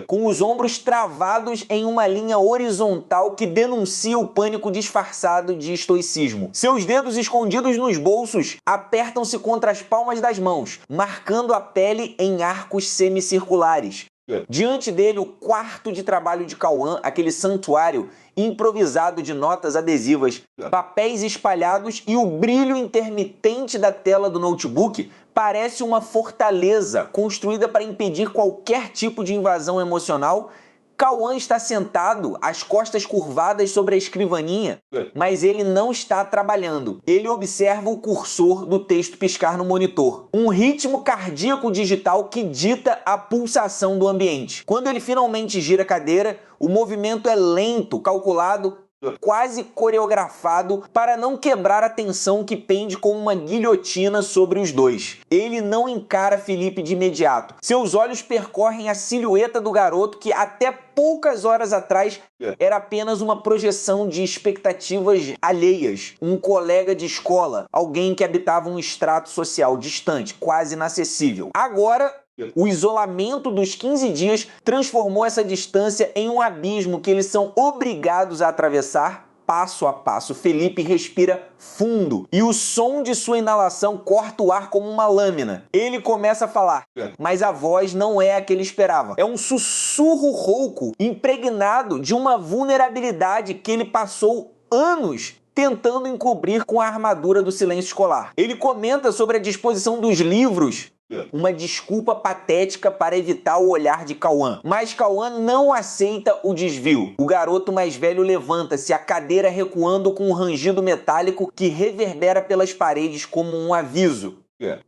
com os ombros travados em uma linha horizontal que denuncia o pânico disfarçado de estoicismo. Seus dedos escondidos nos bolsos apertam-se contra as palmas das mãos, marcando a pele em arcos semicirculares. Diante dele, o quarto de trabalho de Cauã, aquele santuário improvisado de notas adesivas, papéis espalhados e o brilho intermitente da tela do notebook parece uma fortaleza construída para impedir qualquer tipo de invasão emocional. Cauã está sentado, as costas curvadas sobre a escrivaninha, mas ele não está trabalhando. Ele observa o cursor do texto piscar no monitor. Um ritmo cardíaco digital que dita a pulsação do ambiente. Quando ele finalmente gira a cadeira, o movimento é lento, calculado, quase coreografado para não quebrar a tensão que pende como uma guilhotina sobre os dois. Ele não encara Felipe de imediato. Seus olhos percorrem a silhueta do garoto que até poucas horas atrás era apenas uma projeção de expectativas alheias. Um colega de escola, alguém que habitava um estrato social distante, quase inacessível. Agora, o isolamento dos 15 dias transformou essa distância em um abismo que eles são obrigados a atravessar passo a passo. Felipe respira fundo e o som de sua inalação corta o ar como uma lâmina. Ele começa a falar, mas a voz não é a que ele esperava. É um sussurro rouco, impregnado de uma vulnerabilidade que ele passou anos tentando encobrir com a armadura do silêncio escolar. Ele comenta sobre a disposição dos livros, uma desculpa patética para evitar o olhar de Cauã. Mas Cauã não aceita o desvio. O garoto mais velho levanta-se, a cadeira recuando com um rangido metálico que reverbera pelas paredes como um aviso.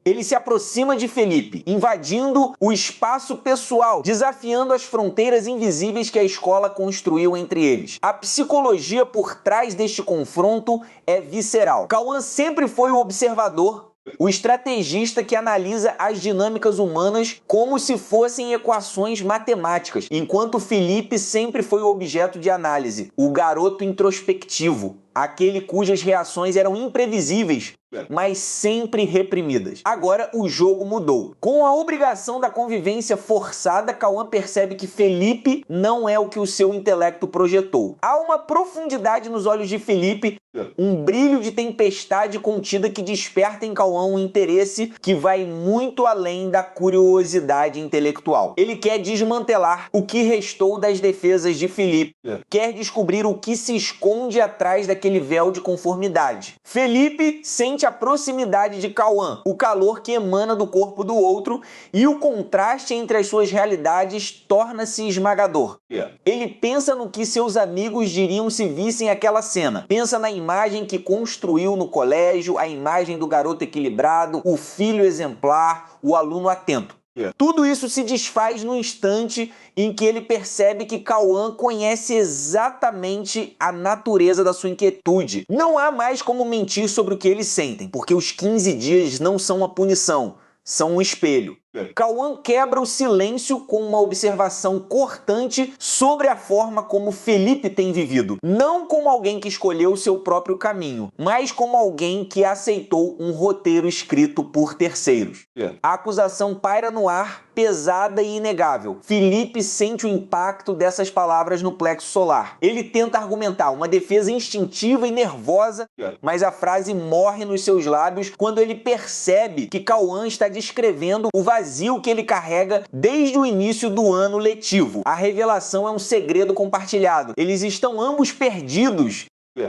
Ele se aproxima de Felipe, invadindo o espaço pessoal, desafiando as fronteiras invisíveis que a escola construiu entre eles. A psicologia por trás deste confronto é visceral. Cauã sempre foi o observador, o estrategista que analisa as dinâmicas humanas como se fossem equações matemáticas, enquanto Felipe sempre foi o objeto de análise, o garoto introspectivo, aquele cujas reações eram imprevisíveis, mas sempre reprimidas. Agora o jogo mudou. Com a obrigação da convivência forçada, Cauã percebe que Felipe não é o que o seu intelecto projetou. Há uma profundidade nos olhos de Felipe, um brilho de tempestade contida que desperta em Cauã um interesse que vai muito além da curiosidade intelectual. Ele quer desmantelar o que restou das defesas de Felipe, quer descobrir o que se esconde atrás daquele véu de conformidade. Felipe sente a proximidade de Cauã, o calor que emana do corpo do outro, e o contraste entre as suas realidades torna-se esmagador. Ele pensa no que seus amigos diriam se vissem aquela cena. Pensa na imagem que construiu no colégio, a imagem do garoto equilibrado, o filho exemplar, o aluno atento. Tudo isso se desfaz no instante em que ele percebe que Cauã conhece exatamente a natureza da sua inquietude. Não há mais como mentir sobre o que eles sentem, porque os 15 dias não são uma punição, são um espelho. Cauã quebra o silêncio com uma observação cortante sobre a forma como Felipe tem vivido. Não como alguém que escolheu o seu próprio caminho, mas como alguém que aceitou um roteiro escrito por terceiros. A acusação paira no ar, pesada e inegável. Felipe sente o impacto dessas palavras no plexo solar. Ele tenta argumentar uma defesa instintiva e nervosa, mas a frase morre nos seus lábios quando ele percebe que Cauã está descrevendo o vazio que ele carrega desde o início do ano letivo. A revelação é um segredo compartilhado. Eles estão ambos perdidos,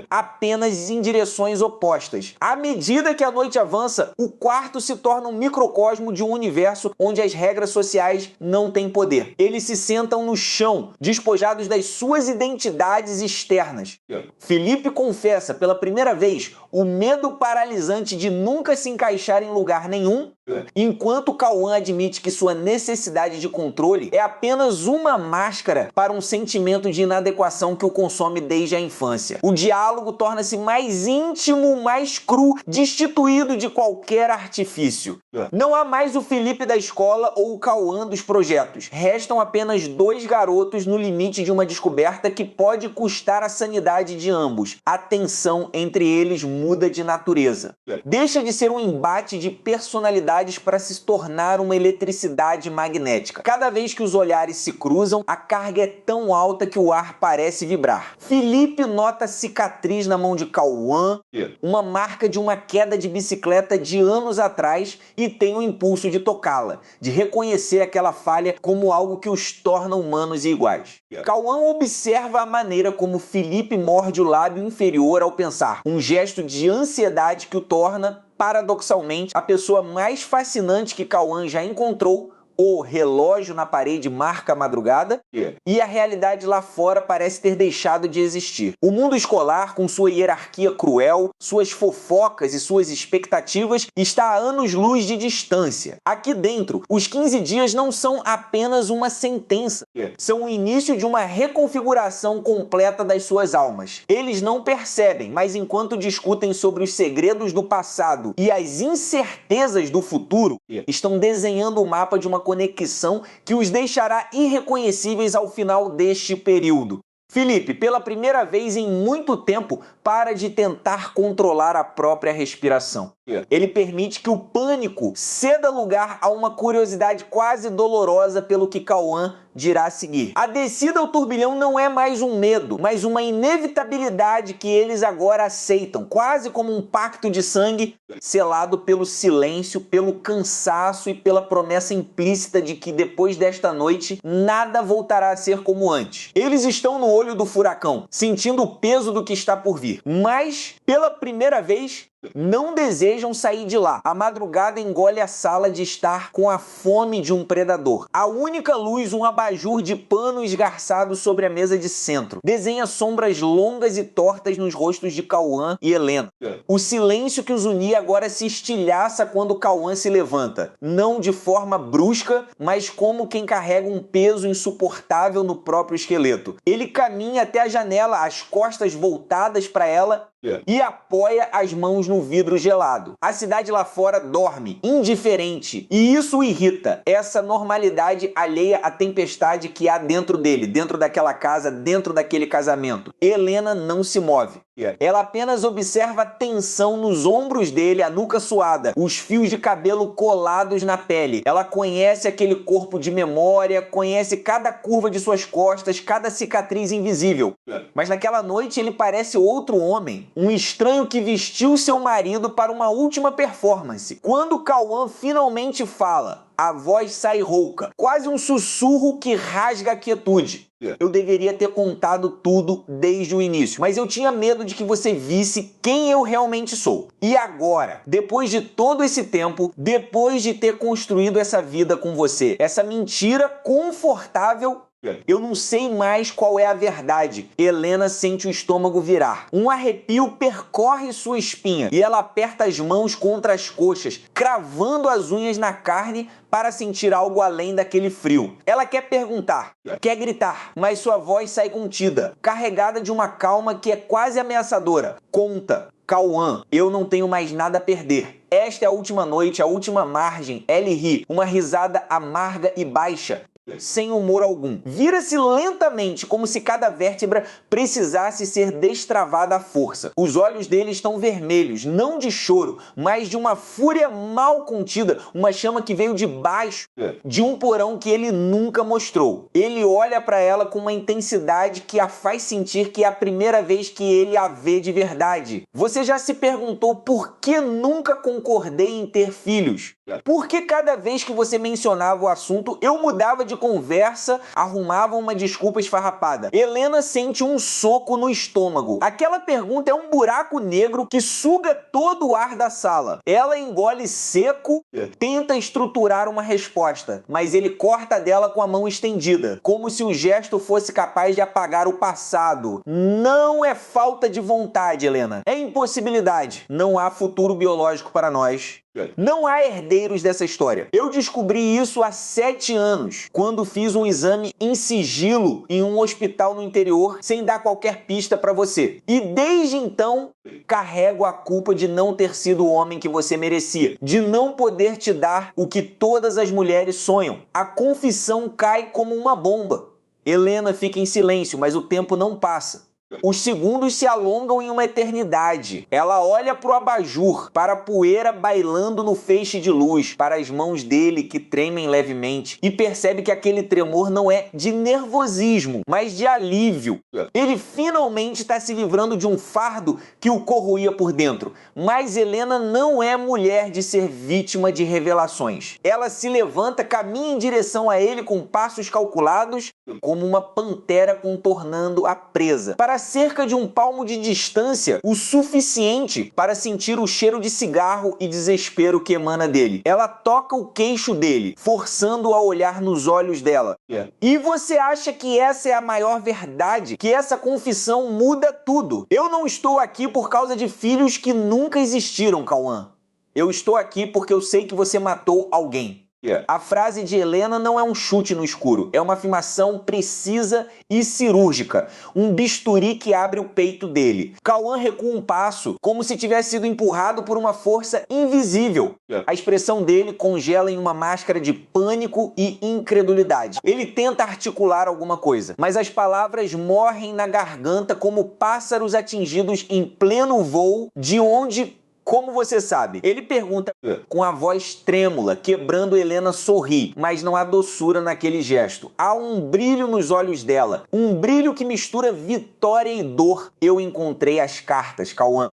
apenas em direções opostas. À medida que a noite avança, o quarto se torna um microcosmo de um universo onde as regras sociais não têm poder. Eles se sentam no chão, despojados das suas identidades externas. Felipe confessa pela primeira vez o medo paralisante de nunca se encaixar em lugar nenhum, enquanto Cauã admite que sua necessidade de controle é apenas uma máscara para um sentimento de inadequação que o consome desde a infância. O diálogo torna-se mais íntimo, mais cru, destituído de qualquer artifício. Não há mais o Felipe da escola ou o Cauã dos projetos. Restam apenas dois garotos no limite de uma descoberta que pode custar a sanidade de ambos. A tensão entre eles muda de natureza. Deixa de ser um embate de personalidades para se tornar uma eletricidade magnética. Cada vez que os olhares se cruzam, a carga é tão alta que o ar parece vibrar. Felipe nota cicatriz na mão de Cauã, uma marca de uma queda de bicicleta de anos atrás, e tem o impulso de tocá-la, de reconhecer aquela falha como algo que os torna humanos e iguais. Cauã observa a maneira como Felipe morde o lábio inferior ao pensar, um gesto de ansiedade que o torna, paradoxalmente, a pessoa mais fascinante que Cauã já encontrou. O relógio na parede marca a madrugada e a realidade lá fora parece ter deixado de existir. O mundo escolar, com sua hierarquia cruel, suas fofocas e suas expectativas, está a anos-luz de distância. Aqui dentro, os 15 dias não são apenas uma sentença, são o início de uma reconfiguração completa das suas almas. Eles não percebem, mas enquanto discutem sobre os segredos do passado e as incertezas do futuro, estão desenhando o mapa de uma conexão que os deixará irreconhecíveis ao final deste período. Felipe, pela primeira vez em muito tempo, para de tentar controlar a própria respiração. Ele permite que o pânico ceda lugar a uma curiosidade quase dolorosa pelo que Cauã dirá a seguir. A descida ao turbilhão não é mais um medo, mas uma inevitabilidade que eles agora aceitam, quase como um pacto de sangue selado pelo silêncio, pelo cansaço e pela promessa implícita de que depois desta noite nada voltará a ser como antes. Eles estão no olho do furacão, sentindo o peso do que está por vir, mas pela primeira vez não desejam sair de lá. A madrugada engole a sala de estar com a fome de um predador. A única luz, um abajur de pano esgarçado sobre a mesa de centro, desenha sombras longas e tortas nos rostos de Cauã e Helena. O silêncio que os unia agora se estilhaça quando Cauã se levanta, não de forma brusca, mas como quem carrega um peso insuportável no próprio esqueleto. Ele caminha até a janela, as costas voltadas para ela, e apoia as mãos no vidro gelado. A cidade lá fora dorme, indiferente, e isso o irrita, essa normalidade alheia à tempestade que há dentro dele, dentro daquela casa, dentro daquele casamento. Helena não se move. Ela apenas observa a tensão nos ombros dele, a nuca suada, os fios de cabelo colados na pele. Ela conhece aquele corpo de memória, conhece cada curva de suas costas, cada cicatriz invisível. Mas naquela noite ele parece outro homem, um estranho que vestiu seu marido para uma última performance. Quando Cauã finalmente fala, a voz sai rouca, quase um sussurro que rasga a quietude. Eu deveria ter contado tudo desde o início, mas eu tinha medo de que você visse quem eu realmente sou. E agora, depois de todo esse tempo, depois de ter construído essa vida com você, essa mentira confortável, eu não sei mais qual é a verdade. Helena sente o estômago virar. Um arrepio percorre sua espinha e ela aperta as mãos contra as coxas, cravando as unhas na carne para sentir algo além daquele frio. Ela quer perguntar, quer gritar, mas sua voz sai contida, carregada de uma calma que é quase ameaçadora. Conta, Cauã, eu não tenho mais nada a perder. Esta é a última noite, a última margem. Ele ri, uma risada amarga e baixa, sem humor algum. Vira-se lentamente, como se cada vértebra precisasse ser destravada à força. Os olhos dele estão vermelhos, não de choro, mas de uma fúria mal contida, uma chama que veio de baixo de um porão que ele nunca mostrou. Ele olha para ela com uma intensidade que a faz sentir que é a primeira vez que ele a vê de verdade. Você já se perguntou por que nunca concordei em ter filhos? Por que cada vez que você mencionava o assunto, eu mudava de conversa, arrumava uma desculpa esfarrapada? Helena sente um soco no estômago. Aquela pergunta é um buraco negro que suga todo o ar da sala. Ela engole seco, tenta estruturar uma resposta, mas ele corta dela com a mão estendida, como se o gesto fosse capaz de apagar o passado. Não é falta de vontade, Helena. É impossibilidade. Não há futuro biológico para nós. Não há herdeiros dessa história. Eu descobri isso há 7 anos, quando fiz um exame em sigilo em um hospital no interior, sem dar qualquer pista para você. E desde então, carrego a culpa de não ter sido o homem que você merecia, de não poder te dar o que todas as mulheres sonham. A confissão cai como uma bomba. Helena fica em silêncio, mas o tempo não passa. Os segundos se alongam em uma eternidade. Ela olha para o abajur, para a poeira bailando no feixe de luz, para as mãos dele que tremem levemente, e percebe que aquele tremor não é de nervosismo, mas de alívio. Ele finalmente está se livrando de um fardo que o corroía por dentro. Mas Helena não é mulher de ser vítima de revelações. Ela se levanta, caminha em direção a ele com passos calculados, como uma pantera contornando a presa. Para cerca de um palmo de distância, o suficiente para sentir o cheiro de cigarro e desespero que emana dele. Ela toca o queixo dele, forçando-o a olhar nos olhos dela. E você acha que essa é a maior verdade? Que essa confissão muda tudo? Eu não estou aqui por causa de filhos que nunca existiram, Cauã. Eu estou aqui porque eu sei que você matou alguém. A frase de Helena não é um chute no escuro, é uma afirmação precisa e cirúrgica, um bisturi que abre o peito dele. Cauã recua um passo, como se tivesse sido empurrado por uma força invisível. A expressão dele congela em uma máscara de pânico e incredulidade. Ele tenta articular alguma coisa, mas as palavras morrem na garganta como pássaros atingidos em pleno voo, de onde... Como você sabe? Ele pergunta com a voz trêmula, quebrando Helena sorrir, mas não há doçura naquele gesto. Há um brilho nos olhos dela, um brilho que mistura vitória e dor. Eu encontrei as cartas, Cauã.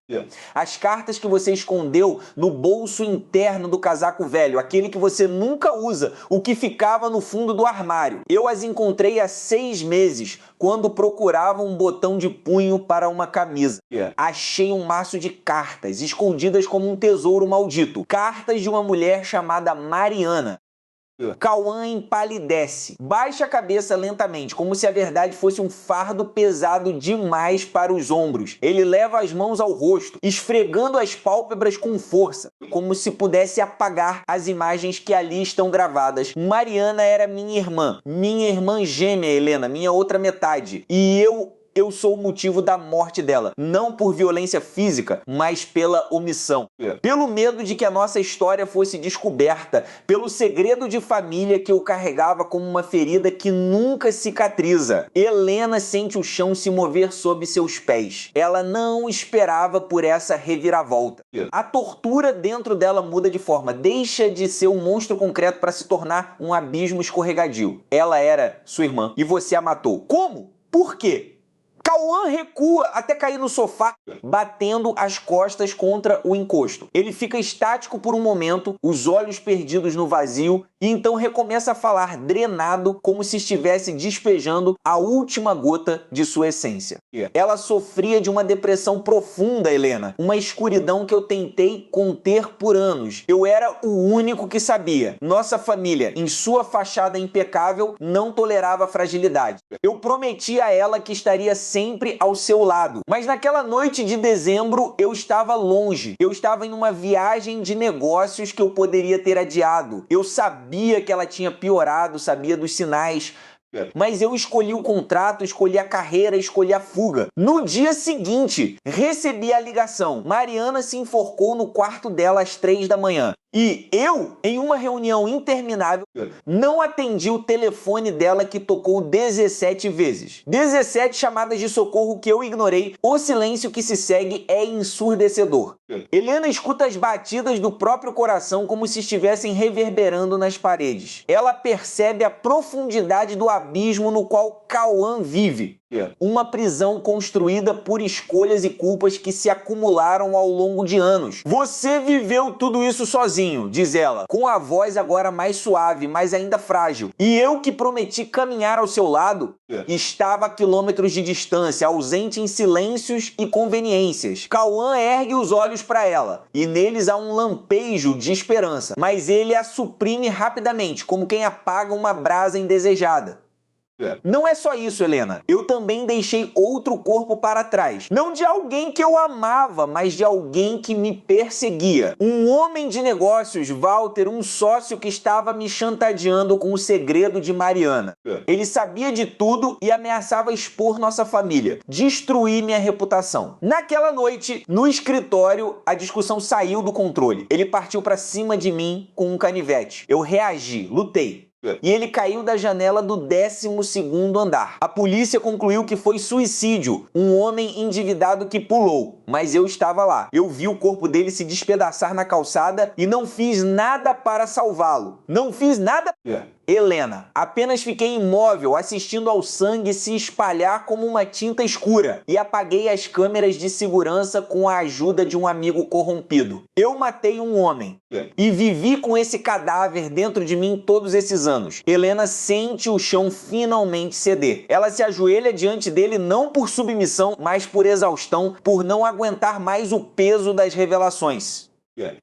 As cartas que você escondeu no bolso interno do casaco velho, aquele que você nunca usa, o que ficava no fundo do armário. Eu as encontrei há 6 meses, quando procurava um botão de punho para uma camisa. Achei um maço de cartas, escondidas como um tesouro maldito. Cartas de uma mulher chamada Mariana. Cauã empalidece, baixa a cabeça lentamente, como se a verdade fosse um fardo pesado demais para os ombros. Ele leva as mãos ao rosto, esfregando as pálpebras com força, como se pudesse apagar as imagens que ali estão gravadas. Mariana era minha irmã gêmea, Helena, minha outra metade. E eu eu sou o motivo da morte dela. Não por violência física, mas pela omissão. Pelo medo de que a nossa história fosse descoberta, pelo segredo de família que eu carregava como uma ferida que nunca cicatriza. Helena sente o chão se mover sob seus pés. Ela não esperava por essa reviravolta. A tortura dentro dela muda de forma, deixa de ser um monstro concreto para se tornar um abismo escorregadio. Ela era sua irmã e você a matou. Como? Por quê? Cauã recua até cair no sofá, batendo as costas contra o encosto. Ele fica estático por um momento, os olhos perdidos no vazio, e então recomeça a falar drenado, como se estivesse despejando a última gota de sua essência. Ela sofria de uma depressão profunda, Helena, uma escuridão que eu tentei conter por anos. Eu era o único que sabia. Nossa família, em sua fachada impecável, não tolerava fragilidade. Eu prometi a ela que estaria sempre ao seu lado. Mas naquela noite de dezembro, eu estava longe. Eu estava em uma viagem de negócios que eu poderia ter adiado. Eu sabia que ela tinha piorado, sabia dos sinais. Mas eu escolhi o contrato, escolhi a carreira, escolhi a fuga. No dia seguinte, recebi a ligação. Mariana se enforcou no quarto dela às 3 da manhã. E eu, em uma reunião interminável, não atendi o telefone dela que tocou 17 vezes. 17 chamadas de socorro que eu ignorei. O silêncio que se segue é ensurdecedor. Helena escuta as batidas do próprio coração como se estivessem reverberando nas paredes. Ela percebe a profundidade do abismo no qual Cauã vive. Uma prisão construída por escolhas e culpas que se acumularam ao longo de anos. Você viveu tudo isso sozinho, diz ela, com a voz agora mais suave, mas ainda frágil. E eu que prometi caminhar ao seu lado, estava a quilômetros de distância, ausente em silêncios e conveniências. Cauã ergue os olhos para ela, e neles há um lampejo de esperança, mas ele a suprime rapidamente, como quem apaga uma brasa indesejada. Não é só isso, Helena. Eu também deixei outro corpo para trás. Não de alguém que eu amava, mas de alguém que me perseguia. Um homem de negócios, Walter, um sócio que estava me chantageando com o segredo de Mariana. Ele sabia de tudo e ameaçava expor nossa família, destruir minha reputação. Naquela noite, no escritório, a discussão saiu do controle. Ele partiu para cima de mim com um canivete. Eu reagi, lutei. E ele caiu da janela do 12º andar. A polícia concluiu que foi suicídio, um homem endividado que pulou, mas eu estava lá. Eu vi o corpo dele se despedaçar na calçada e não fiz nada para salvá-lo. Não fiz nada... Helena, apenas fiquei imóvel assistindo ao sangue se espalhar como uma tinta escura e apaguei as câmeras de segurança com a ajuda de um amigo corrompido. Eu matei um homem e vivi com esse cadáver dentro de mim todos esses anos. Helena sente o chão finalmente ceder. Ela se ajoelha diante dele não por submissão, mas por exaustão, por não aguentar mais o peso das revelações.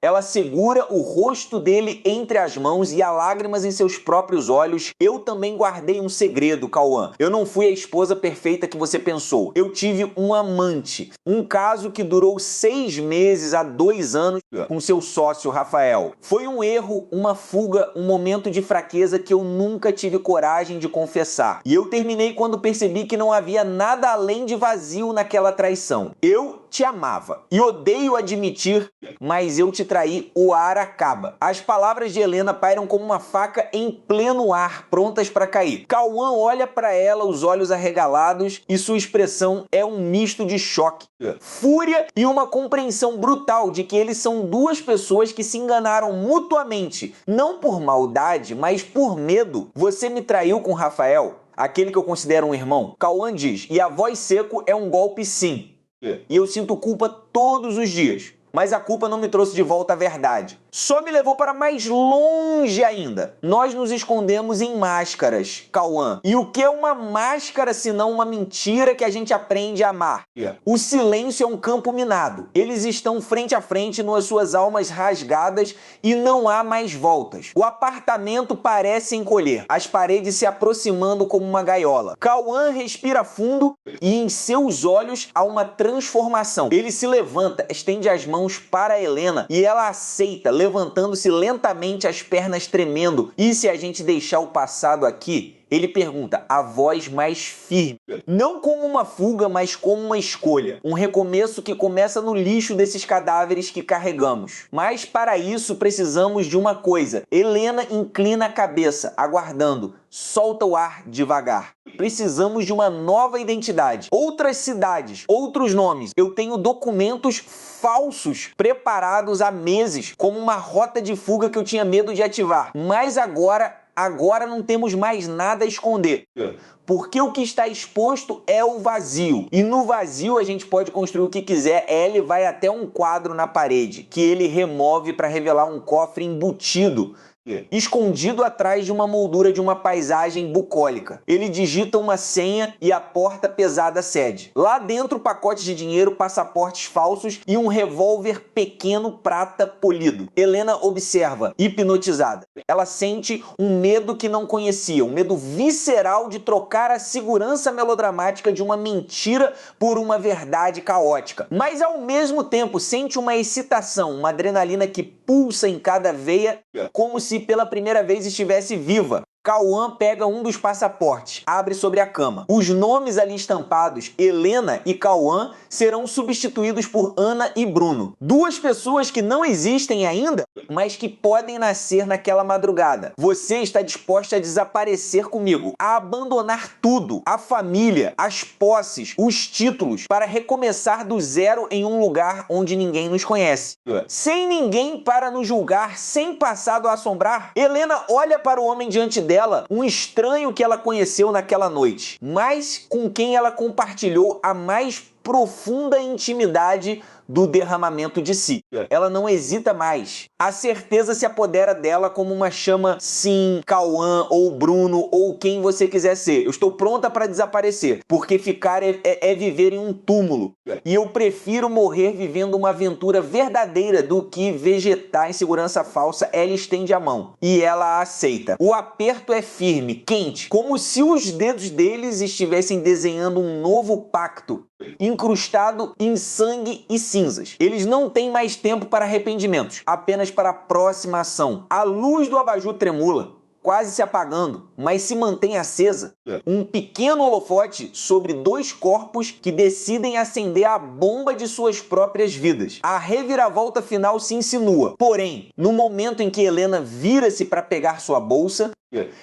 Ela segura o rosto dele entre as mãos e há lágrimas em seus próprios olhos. Eu também guardei um segredo, Cauã. Eu não fui a esposa perfeita que você pensou. Eu tive um amante. Um caso que durou 6 meses a 2 anos com seu sócio, Rafael. Foi um erro, uma fuga, um momento de fraqueza que eu nunca tive coragem de confessar. E eu terminei quando percebi que não havia nada além de vazio naquela traição. Eu te amava e odeio admitir, mas eu te traí, o ar acaba. As palavras de Helena pairam como uma faca em pleno ar, prontas para cair. Cauã olha para ela, os olhos arregalados, e sua expressão é um misto de choque, fúria e uma compreensão brutal de que eles são duas pessoas que se enganaram mutuamente, não por maldade, mas por medo. Você me traiu com Rafael, aquele que eu considero um irmão. Cauã diz, e a voz seco é um golpe sim. E eu sinto culpa todos os dias. Mas a culpa não me trouxe de volta a verdade. Só me levou para mais longe ainda. Nós nos escondemos em máscaras, Cauã. E o que é uma máscara senão uma mentira que a gente aprende a amar? O silêncio é um campo minado. Eles estão frente a frente nas suas almas rasgadas e não há mais voltas. O apartamento parece encolher, as paredes se aproximando como uma gaiola. Cauã respira fundo e em seus olhos há uma transformação. Ele se levanta, estende as mãos para Helena e ela aceita, levantando-se lentamente, as pernas tremendo. E se a gente deixar o passado aqui, Ele pergunta, a voz mais firme. Não como uma fuga, mas como uma escolha. Um recomeço que começa no lixo desses cadáveres que carregamos. Mas para isso precisamos de uma coisa. Helena inclina a cabeça, aguardando. Solta o ar devagar. Precisamos de uma nova identidade. Outras cidades, outros nomes. Eu tenho documentos falsos preparados há meses, como uma rota de fuga que eu tinha medo de ativar. Mas agora não temos mais nada a esconder. Porque o que está exposto é o vazio. E no vazio a gente pode construir o que quiser. Ellie vai até um quadro na parede, que ele remove para revelar um cofre embutido, escondido atrás de uma moldura de uma paisagem bucólica. Ele digita uma senha e a porta pesada cede. Lá dentro, pacotes de dinheiro, passaportes falsos e um revólver pequeno prata polido. Helena observa, hipnotizada. Ela sente um medo que não conhecia, um medo visceral de trocar a segurança melodramática de uma mentira por uma verdade caótica. Mas ao mesmo tempo sente uma excitação, uma adrenalina que pulsa em cada veia, como se pela primeira vez estivesse viva. Cauã pega um dos passaportes, abre sobre a cama. Os nomes ali estampados, Helena e Cauã, serão substituídos por Ana e Bruno. Duas pessoas que não existem ainda, mas que podem nascer naquela madrugada. Você está disposta a desaparecer comigo, a abandonar tudo, a família, as posses, os títulos, para recomeçar do zero em um lugar onde ninguém nos conhece. Sem ninguém para nos julgar, sem passado a assombrar, Helena olha para o homem diante dela, um estranho que ela conheceu naquela noite, mas com quem ela compartilhou a mais profunda intimidade do derramamento de si. Ela não hesita mais. A certeza se apodera dela como uma chama, sim, Cauã ou Bruno ou quem você quiser ser. Eu estou pronta para desaparecer, porque ficar é viver em um túmulo. E eu prefiro morrer vivendo uma aventura verdadeira do que vegetar em segurança falsa. Ela estende a mão e ela a aceita. O aperto é firme, quente, como se os dedos deles estivessem desenhando um novo pacto, incrustado em sangue e cinzas. Eles não têm mais tempo para arrependimentos, apenas para a próxima ação. A luz do abajur tremula, quase se apagando, mas se mantém acesa. Um pequeno holofote sobre dois corpos que decidem acender a bomba de suas próprias vidas. A reviravolta final se insinua. Porém, no momento em que Helena vira-se para pegar sua bolsa,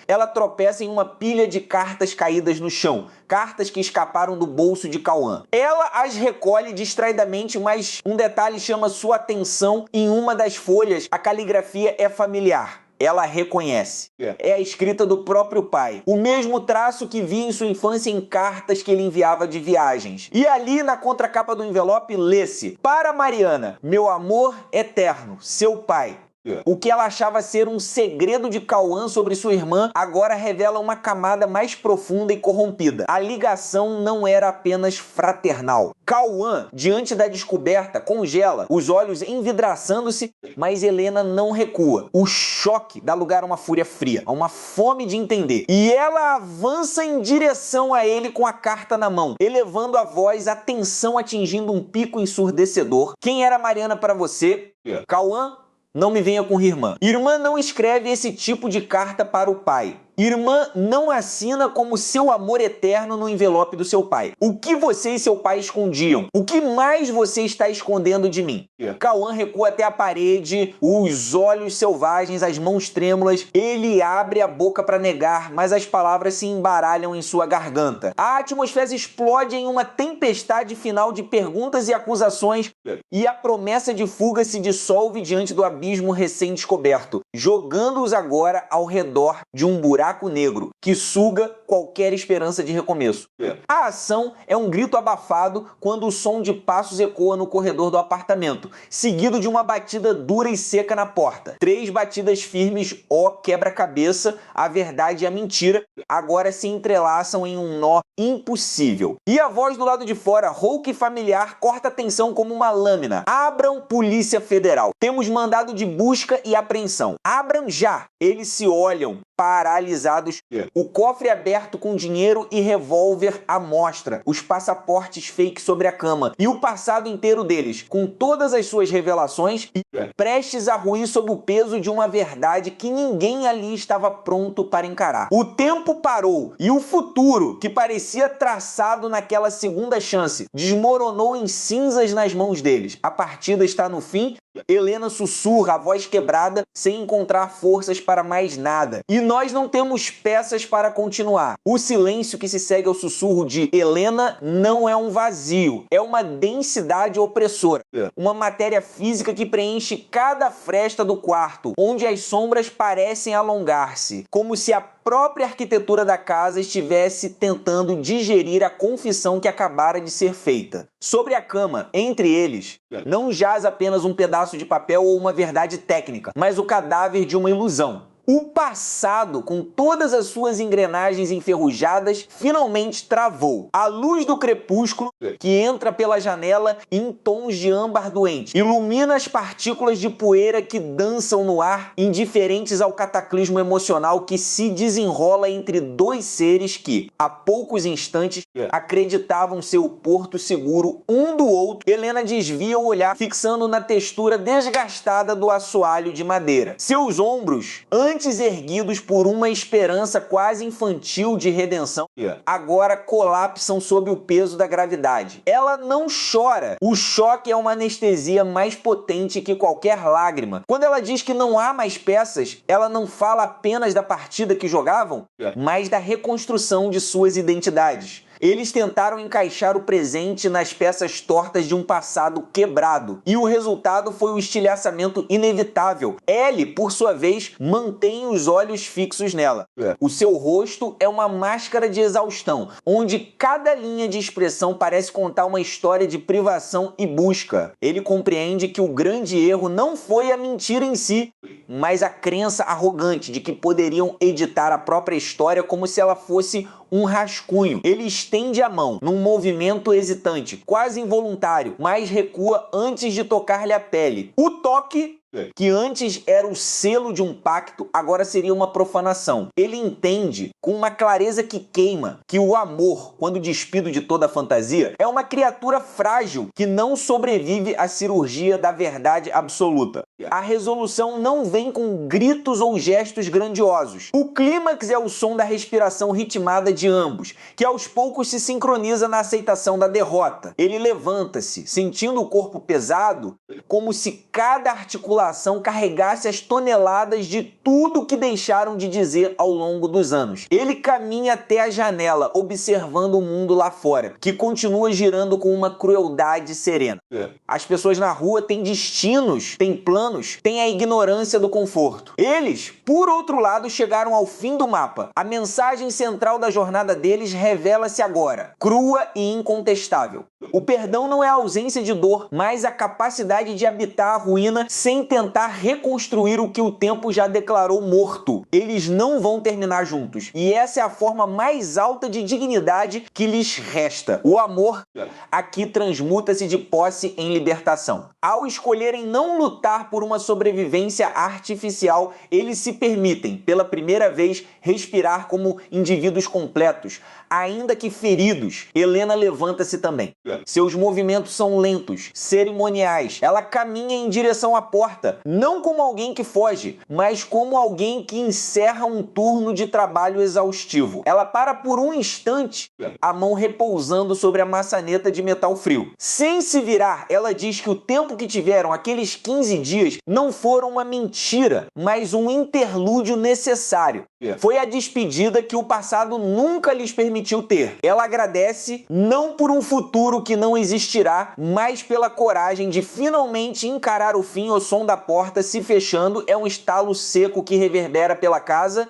ela tropeça em uma pilha de cartas caídas no chão. Cartas que escaparam do bolso de Cauã. Ela as recolhe distraidamente, mas um detalhe chama sua atenção. Em uma das folhas, a caligrafia é familiar. Ela reconhece. É a escrita do próprio pai. O mesmo traço que via em sua infância em cartas que ele enviava de viagens. E ali, na contracapa do envelope, lê-se: para Mariana, meu amor eterno, seu pai. O que ela achava ser um segredo de Cauã sobre sua irmã agora revela uma camada mais profunda e corrompida. A ligação não era apenas fraternal. Cauã, diante da descoberta, congela, os olhos envidraçando-se, mas Helena não recua. O choque dá lugar a uma fúria fria, a uma fome de entender. E ela avança em direção a ele com a carta na mão, elevando a voz, a tensão atingindo um pico ensurdecedor. Quem era Mariana para você? Cauã? Não me venha com irmã. Irmã não escreve esse tipo de carta para o pai. Irmã não assina como seu amor eterno no envelope do seu pai. O que você e seu pai escondiam? O que mais você está escondendo de mim? Cauã recua até a parede, os olhos selvagens, as mãos trêmulas. Ele abre a boca para negar, mas as palavras se embaralham em sua garganta. A atmosfera explode em uma tempestade final de perguntas e acusações, e a promessa de fuga se dissolve diante do abismo recém-descoberto, jogando-os agora ao redor de um buraco negro que suga qualquer esperança de recomeço. A ação é um grito abafado quando o som de passos ecoa no corredor do apartamento, seguido de uma batida dura e seca na porta. 3 batidas firmes, ó quebra-cabeça, a verdade e a mentira, agora se entrelaçam em um nó impossível. E a voz do lado de fora, rouca e familiar, corta a tensão como uma lâmina. Abram, Polícia Federal. Temos mandado de busca e apreensão. Abram já! Eles se olham, paralisados. localizados o cofre aberto com dinheiro e revólver à mostra, os passaportes fake sobre a cama e o passado inteiro deles, com todas as suas revelações e prestes a ruir sob o peso de uma verdade que ninguém ali estava pronto para encarar. O tempo parou e o futuro, que parecia traçado naquela segunda chance, desmoronou em cinzas nas mãos deles. A partida está no fim. Helena sussurra, a voz quebrada, sem encontrar forças para mais nada. E nós não temos peças para continuar. O silêncio que se segue ao sussurro de Helena não é um vazio, é uma densidade opressora. Uma matéria física que preenche cada fresta do quarto, onde as sombras parecem alongar-se, como se a própria arquitetura da casa estivesse tentando digerir a confissão que acabara de ser feita. Sobre a cama, entre eles, não jaz apenas um pedaço de papel ou uma verdade técnica, mas o cadáver de uma ilusão. O passado, com todas as suas engrenagens enferrujadas, finalmente travou. A luz do crepúsculo, que entra pela janela em tons de âmbar doente, ilumina as partículas de poeira que dançam no ar, indiferentes ao cataclismo emocional que se desenrola entre dois seres que, há poucos instantes, acreditavam ser o porto seguro um do outro. Helena desvia o olhar, fixando na textura desgastada do assoalho de madeira. Seus ombros, antes erguidos por uma esperança quase infantil de redenção, agora colapsam sob o peso da gravidade. Ela não chora. O choque é uma anestesia mais potente que qualquer lágrima. Quando ela diz que não há mais peças, ela não fala apenas da partida que jogavam, mas da reconstrução de suas identidades. Eles tentaram encaixar o presente nas peças tortas de um passado quebrado, e o resultado foi o estilhaçamento inevitável. Ellie, por sua vez, mantém os olhos fixos nela. O seu rosto é uma máscara de exaustão, onde cada linha de expressão parece contar uma história de privação e busca. Ele compreende que o grande erro não foi a mentira em si, mas a crença arrogante de que poderiam editar a própria história como se ela fosse um rascunho. Ele estende a mão num movimento hesitante, quase involuntário, mas recua antes de tocar-lhe a pele. O toque, que antes era o selo de um pacto, agora seria uma profanação. Ele entende, com uma clareza que queima, que o amor, quando despido de toda a fantasia, é uma criatura frágil que não sobrevive à cirurgia da verdade absoluta. A resolução não vem com gritos ou gestos grandiosos. O clímax é o som da respiração ritmada de ambos, que aos poucos se sincroniza na aceitação da derrota. Ele levanta-se, sentindo o corpo pesado, como se cada articulação carregasse as toneladas de tudo que deixaram de dizer ao longo dos anos. Ele caminha até a janela, observando o mundo lá fora, que continua girando com uma crueldade serena. As pessoas na rua têm destinos, têm planos, têm a ignorância do conforto. Eles, por outro lado, chegaram ao fim do mapa. A mensagem central da jornada deles revela-se agora, crua e incontestável. O perdão não é a ausência de dor, mas a capacidade de habitar a ruína sem tentar reconstruir o que o tempo já declarou morto. Eles não vão terminar juntos. E essa é a forma mais alta de dignidade que lhes resta. O amor aqui transmuta-se de posse em libertação. Ao escolherem não lutar por uma sobrevivência artificial, eles se permitem, pela primeira vez, respirar como indivíduos completos, ainda que feridos. Helena levanta-se também. Seus movimentos são lentos, cerimoniais. Ela caminha em direção à porta, não como alguém que foge, mas como alguém que encerra um turno de trabalho exaustivo. Ela para por um instante, a mão repousando sobre a maçaneta de metal frio. Sem se virar, ela diz que o tempo que tiveram, aqueles 15 dias, não foram uma mentira, mas um interlúdio necessário. Foi a despedida que o passado nunca lhes permitiu ter. Ela agradece não por um futuro que não existirá, mas pela coragem de finalmente encarar o fim. O som da porta se fechando é um estalo seco que reverbera pela casa,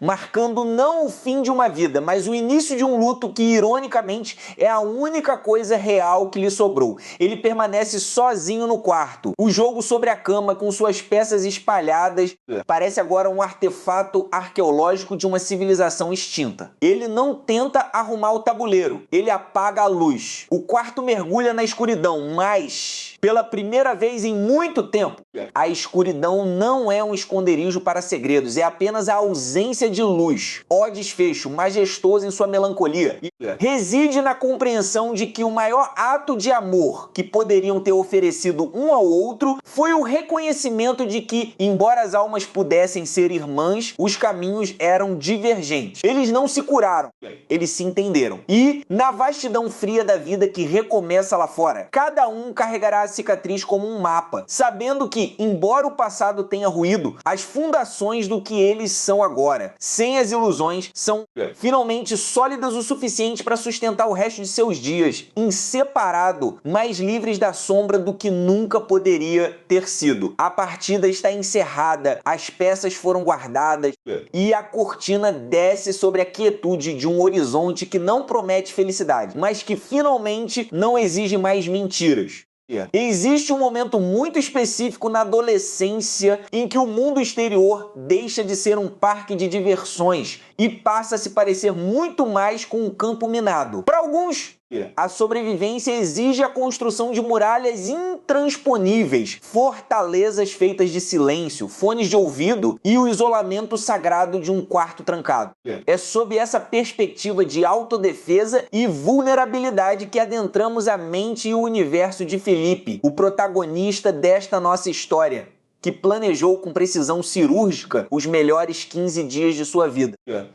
marcando não o fim de uma vida, mas o início de um luto que, ironicamente, é a única coisa real que lhe sobrou. Ele permanece sozinho no quarto. O jogo sobre a cama, com suas peças espalhadas, parece agora um artefato arqueológico de uma civilização extinta. Ele não tenta arrumar o tabuleiro, ele apaga a luz. O quarto mergulha na escuridão, mas, pela primeira vez em muito tempo, a escuridão não é um esconderijo para segredos, é apenas a ausência ausência de luz, ó desfecho, majestoso em sua melancolia, reside na compreensão de que o maior ato de amor que poderiam ter oferecido um ao outro foi o reconhecimento de que, embora as almas pudessem ser irmãs, os caminhos eram divergentes. Eles não se curaram, eles se entenderam. E, na vastidão fria da vida que recomeça lá fora, cada um carregará a cicatriz como um mapa, sabendo que, embora o passado tenha ruído, as fundações do que eles são agora, sem as ilusões, são finalmente sólidas o suficiente para sustentar o resto de seus dias, em separado, mais livres da sombra do que nunca poderia ter sido. A partida está encerrada, as peças foram guardadas e a cortina desce sobre a quietude de um horizonte que não promete felicidade, mas que finalmente não exige mais mentiras. Existe um momento muito específico na adolescência em que o mundo exterior deixa de ser um parque de diversões e passa a se parecer muito mais com um campo minado. Para alguns, a sobrevivência exige a construção de muralhas intransponíveis, fortalezas feitas de silêncio, fones de ouvido e o isolamento sagrado de um quarto trancado. É sob essa perspectiva de autodefesa e vulnerabilidade que adentramos a mente e o universo de Felipe, o protagonista desta nossa história, que planejou com precisão cirúrgica os melhores 15 dias de sua vida.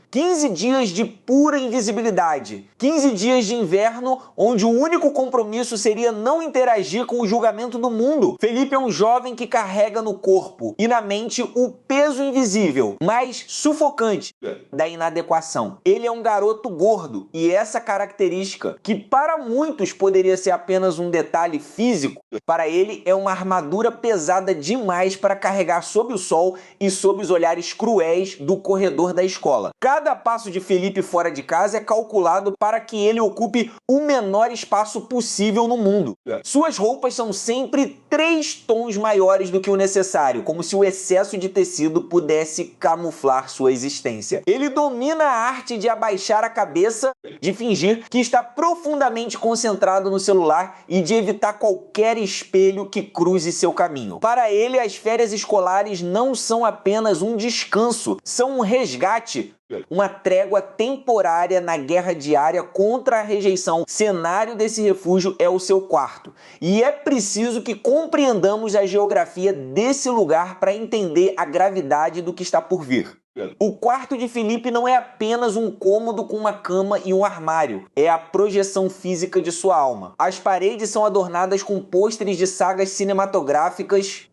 15 dias de pura invisibilidade. 15 dias de inverno onde o único compromisso seria não interagir com o julgamento do mundo. Felipe é um jovem que carrega no corpo e na mente o peso invisível, mas sufocante, da inadequação. Ele é um garoto gordo e essa característica, que para muitos poderia ser apenas um detalhe físico, para ele é uma armadura pesada demais para carregar sob o sol e sob os olhares cruéis do corredor da escola. Cada passo de Felipe fora de casa é calculado para que ele ocupe o menor espaço possível no mundo. Suas roupas são sempre 3 tons maiores do que o necessário, como se o excesso de tecido pudesse camuflar sua existência. Ele domina a arte de abaixar a cabeça, de fingir que está profundamente concentrado no celular e de evitar qualquer espelho que cruze seu caminho. Para ele, as férias escolares não são apenas um descanso, são um resgate, uma trégua temporária na guerra diária contra a rejeição. O cenário desse refúgio é o seu quarto. E é preciso que compreendamos a geografia desse lugar para entender a gravidade do que está por vir. O quarto de Felipe não é apenas um cômodo com uma cama e um armário, é a projeção física de sua alma. As paredes são adornadas com pôsteres de sagas cinematográficas,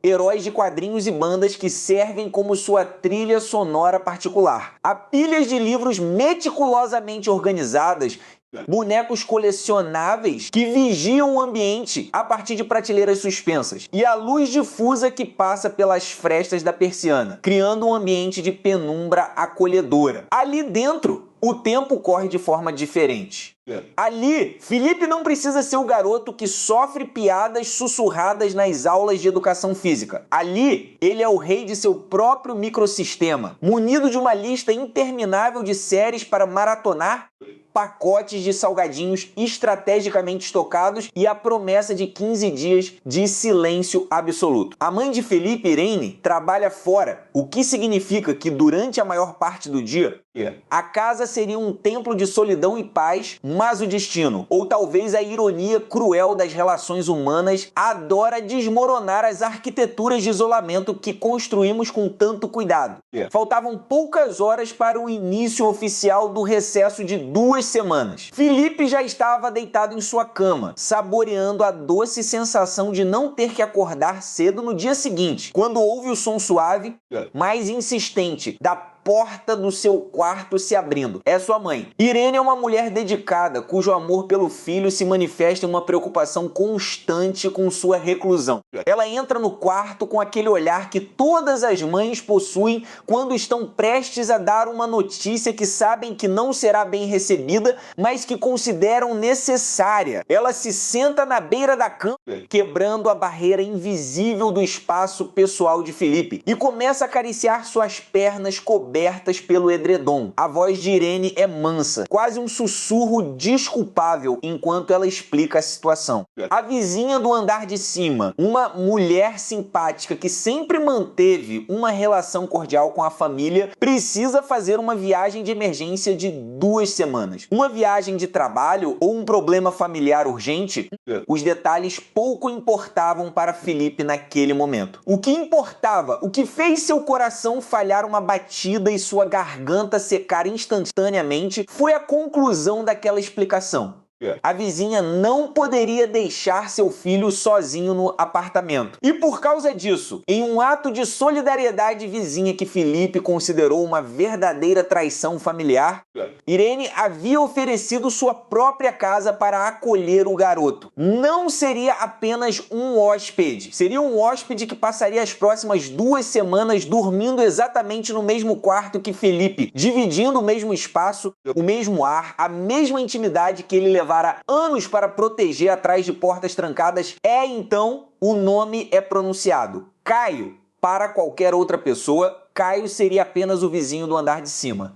heróis de quadrinhos e bandas que servem como sua trilha sonora particular. Há pilhas de livros meticulosamente organizadas, bonecos colecionáveis que vigiam o ambiente a partir de prateleiras suspensas, e a luz difusa que passa pelas frestas da persiana, criando um ambiente de penumbra acolhedora. Ali dentro, o tempo corre de forma diferente. Ali, Felipe não precisa ser o garoto que sofre piadas sussurradas nas aulas de educação física. Ali, ele é o rei de seu próprio microsistema, munido de uma lista interminável de séries para maratonar, pacotes de salgadinhos estrategicamente estocados e a promessa de 15 dias de silêncio absoluto. A mãe de Felipe, Irene, trabalha fora, o que significa que durante a maior parte do dia, a casa seria um templo de solidão e paz, mas o destino, ou talvez a ironia cruel das relações humanas, adora desmoronar as arquiteturas de isolamento que construímos com tanto cuidado. Faltavam poucas horas para o início oficial do recesso de 2 semanas. Felipe já estava deitado em sua cama, saboreando a doce sensação de não ter que acordar cedo no dia seguinte, quando ouve o som suave, mas insistente, da porta do seu quarto se abrindo. É sua mãe. Irene é uma mulher dedicada, cujo amor pelo filho se manifesta em uma preocupação constante com sua reclusão. Ela entra no quarto com aquele olhar que todas as mães possuem quando estão prestes a dar uma notícia que sabem que não será bem recebida, mas que consideram necessária. Ela se senta na beira da cama, quebrando a barreira invisível do espaço pessoal de Felipe, e começa a acariciar suas pernas cobertas cobertas pelo edredom. A voz de Irene é mansa, quase um sussurro desculpável enquanto ela explica a situação. A vizinha do andar de cima, uma mulher simpática que sempre manteve uma relação cordial com a família, precisa fazer uma viagem de emergência de 2 semanas. Uma viagem de trabalho ou um problema familiar urgente? Os detalhes pouco importavam para Felipe naquele momento. O que importava, o que fez seu coração falhar uma batida e sua garganta secar instantaneamente, foi a conclusão daquela explicação. A vizinha não poderia deixar seu filho sozinho no apartamento. E por causa disso, em um ato de solidariedade vizinha que Felipe considerou uma verdadeira traição familiar, Irene havia oferecido sua própria casa para acolher o garoto. Não seria apenas um hóspede, seria um hóspede que passaria as próximas 2 semanas dormindo exatamente no mesmo quarto que Felipe, dividindo o mesmo espaço, o mesmo ar, a mesma intimidade que ele levara anos para proteger atrás de portas trancadas. Então o nome é pronunciado. Caio. Para qualquer outra pessoa, Caio seria apenas o vizinho do andar de cima.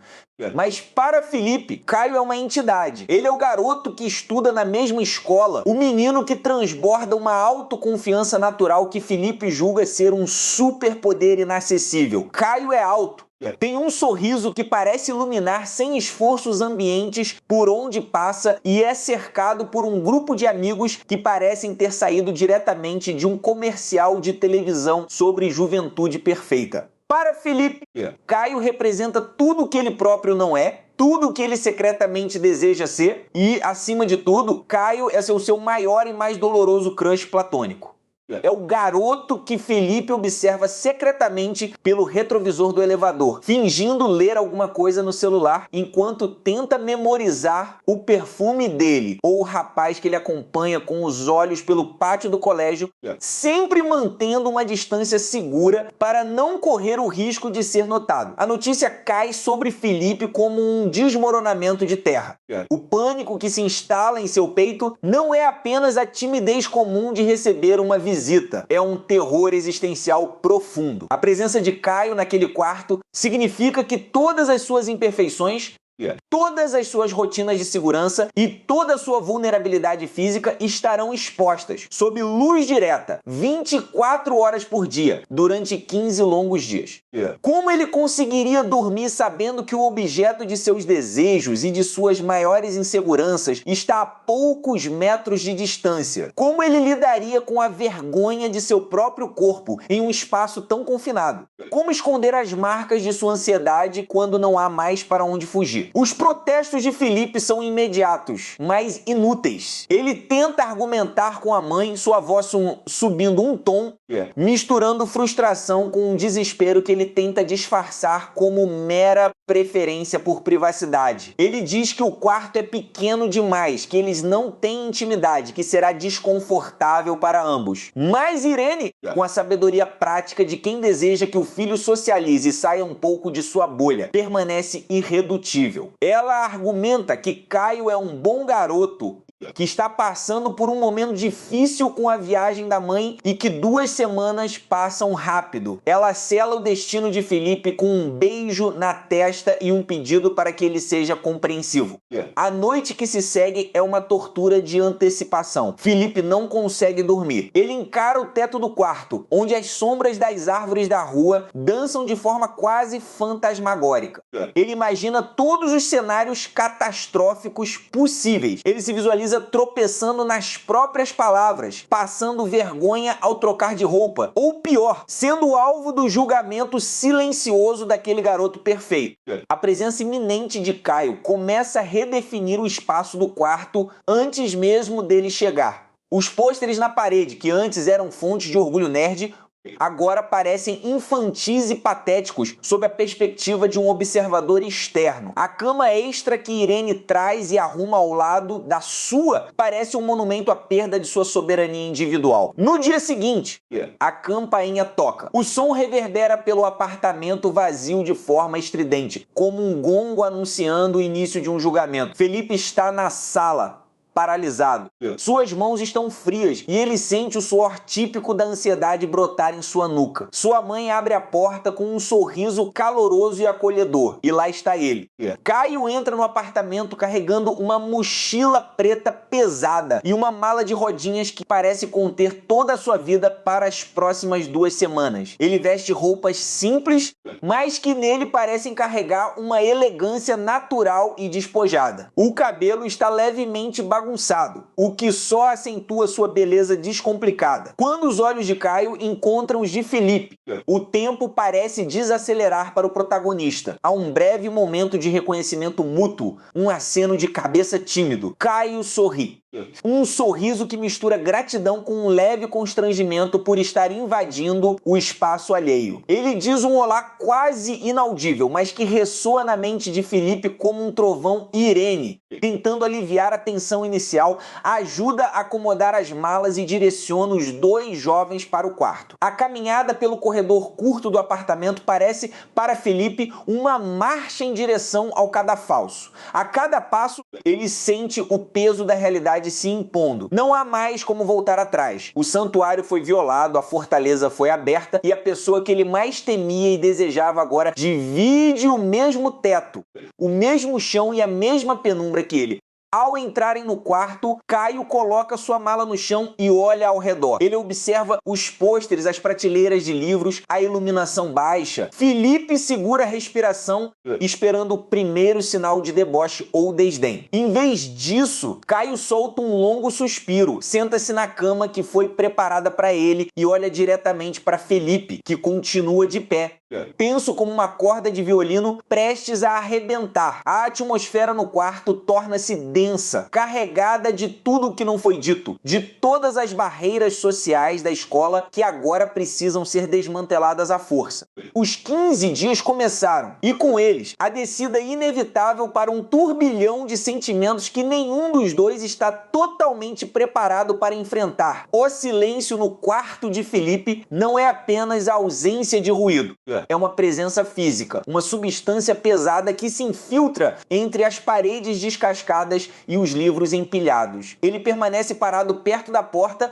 Mas para Felipe, Caio é uma entidade. Ele é o garoto que estuda na mesma escola, o menino que transborda uma autoconfiança natural que Felipe julga ser um superpoder inacessível. Caio é alto. Tem um sorriso que parece iluminar sem esforço os ambientes por onde passa e é cercado por um grupo de amigos que parecem ter saído diretamente de um comercial de televisão sobre juventude perfeita. Para Felipe, Caio representa tudo o que ele próprio não é, tudo o que ele secretamente deseja ser e, acima de tudo, Caio é o seu maior e mais doloroso crush platônico. É o garoto que Felipe observa secretamente pelo retrovisor do elevador, fingindo ler alguma coisa no celular enquanto tenta memorizar o perfume dele, ou o rapaz que ele acompanha com os olhos pelo pátio do colégio, sempre mantendo uma distância segura para não correr o risco de ser notado. A notícia cai sobre Felipe como um desmoronamento de terra. O pânico que se instala em seu peito não é apenas a timidez comum de receber uma visita, é um terror existencial profundo. A presença de Caio naquele quarto significa que todas as suas imperfeições, todas as suas rotinas de segurança e toda a sua vulnerabilidade física estarão expostas, sob luz direta, 24 horas por dia, durante 15 longos dias. Como ele conseguiria dormir sabendo que o objeto de seus desejos e de suas maiores inseguranças está a poucos metros de distância? Como ele lidaria com a vergonha de seu próprio corpo em um espaço tão confinado? Como esconder as marcas de sua ansiedade quando não há mais para onde fugir? Os protestos de Felipe são imediatos, mas inúteis. Ele tenta argumentar com a mãe, sua voz subindo um tom, misturando frustração com um desespero que ele tenta disfarçar como mera preferência por privacidade. Ele diz que o quarto é pequeno demais, que eles não têm intimidade, que será desconfortável para ambos. Mas Irene, com a sabedoria prática de quem deseja que o filho socialize e saia um pouco de sua bolha, permanece irredutível. Ela argumenta que Caio é um bom garoto que está passando por um momento difícil com a viagem da mãe e que 2 semanas passam rápido. Ela sela o destino de Felipe com um beijo na testa e um pedido para que ele seja compreensivo. A noite que se segue é uma tortura de antecipação. Felipe não consegue dormir. Ele encara o teto do quarto, onde as sombras das árvores da rua dançam de forma quase fantasmagórica. Ele imagina todos os cenários catastróficos possíveis. Ele se visualiza tropeçando nas próprias palavras, passando vergonha ao trocar de roupa, ou pior, sendo alvo do julgamento silencioso daquele garoto perfeito. A presença iminente de Caio começa a redefinir o espaço do quarto antes mesmo dele chegar. Os pôsteres na parede, que antes eram fontes de orgulho nerd, agora parecem infantis e patéticos sob a perspectiva de um observador externo. A cama extra que Irene traz e arruma ao lado da sua parece um monumento à perda de sua soberania individual. No dia seguinte, a campainha toca. O som reverbera pelo apartamento vazio de forma estridente, como um gongo anunciando o início de um julgamento. Felipe está na sala, paralisado. Suas mãos estão frias e ele sente o suor típico da ansiedade brotar em sua nuca. Sua mãe abre a porta com um sorriso caloroso e acolhedor. E lá está ele. Caio entra no apartamento carregando uma mochila preta pesada e uma mala de rodinhas que parece conter toda a sua vida para as próximas 2 semanas. Ele veste roupas simples, mas que nele parecem carregar uma elegância natural e despojada. O cabelo está levemente bagunçado, o que só acentua sua beleza descomplicada. Quando os olhos de Caio encontram os de Felipe, o tempo parece desacelerar para o protagonista. Há um breve momento de reconhecimento mútuo, um aceno de cabeça tímido. Caio sorri. Um sorriso que mistura gratidão com um leve constrangimento por estar invadindo o espaço alheio. Ele diz um olá quase inaudível, mas que ressoa na mente de Felipe como um trovão Irene. Tentando aliviar a tensão inicial, ajuda a acomodar as malas e direciona os 2 jovens para o quarto. A caminhada pelo corredor curto do apartamento parece, para Felipe, uma marcha em direção ao cadafalso. A cada passo, ele sente o peso da realidade se impondo. Não há mais como voltar atrás. O santuário foi violado, a fortaleza foi aberta e a pessoa que ele mais temia e desejava agora divide o mesmo teto, o mesmo chão e a mesma penumbra que ele. Ao entrarem no quarto, Caio coloca sua mala no chão e olha ao redor. Ele observa os pôsteres, as prateleiras de livros, a iluminação baixa. Felipe segura a respiração, esperando o primeiro sinal de deboche ou desdém. Em vez disso, Caio solta um longo suspiro, senta-se na cama que foi preparada para ele e olha diretamente para Felipe, que continua de pé. Tenso como uma corda de violino prestes a arrebentar. A atmosfera no quarto torna-se densa, carregada de tudo que não foi dito, de todas as barreiras sociais da escola que agora precisam ser desmanteladas à força. Os 15 dias começaram, e com eles, a descida inevitável para um turbilhão de sentimentos que nenhum dos dois está totalmente preparado para enfrentar. O silêncio no quarto de Felipe não é apenas a ausência de ruído. É uma presença física, uma substância pesada que se infiltra entre as paredes descascadas e os livros empilhados. Ele permanece parado perto da porta,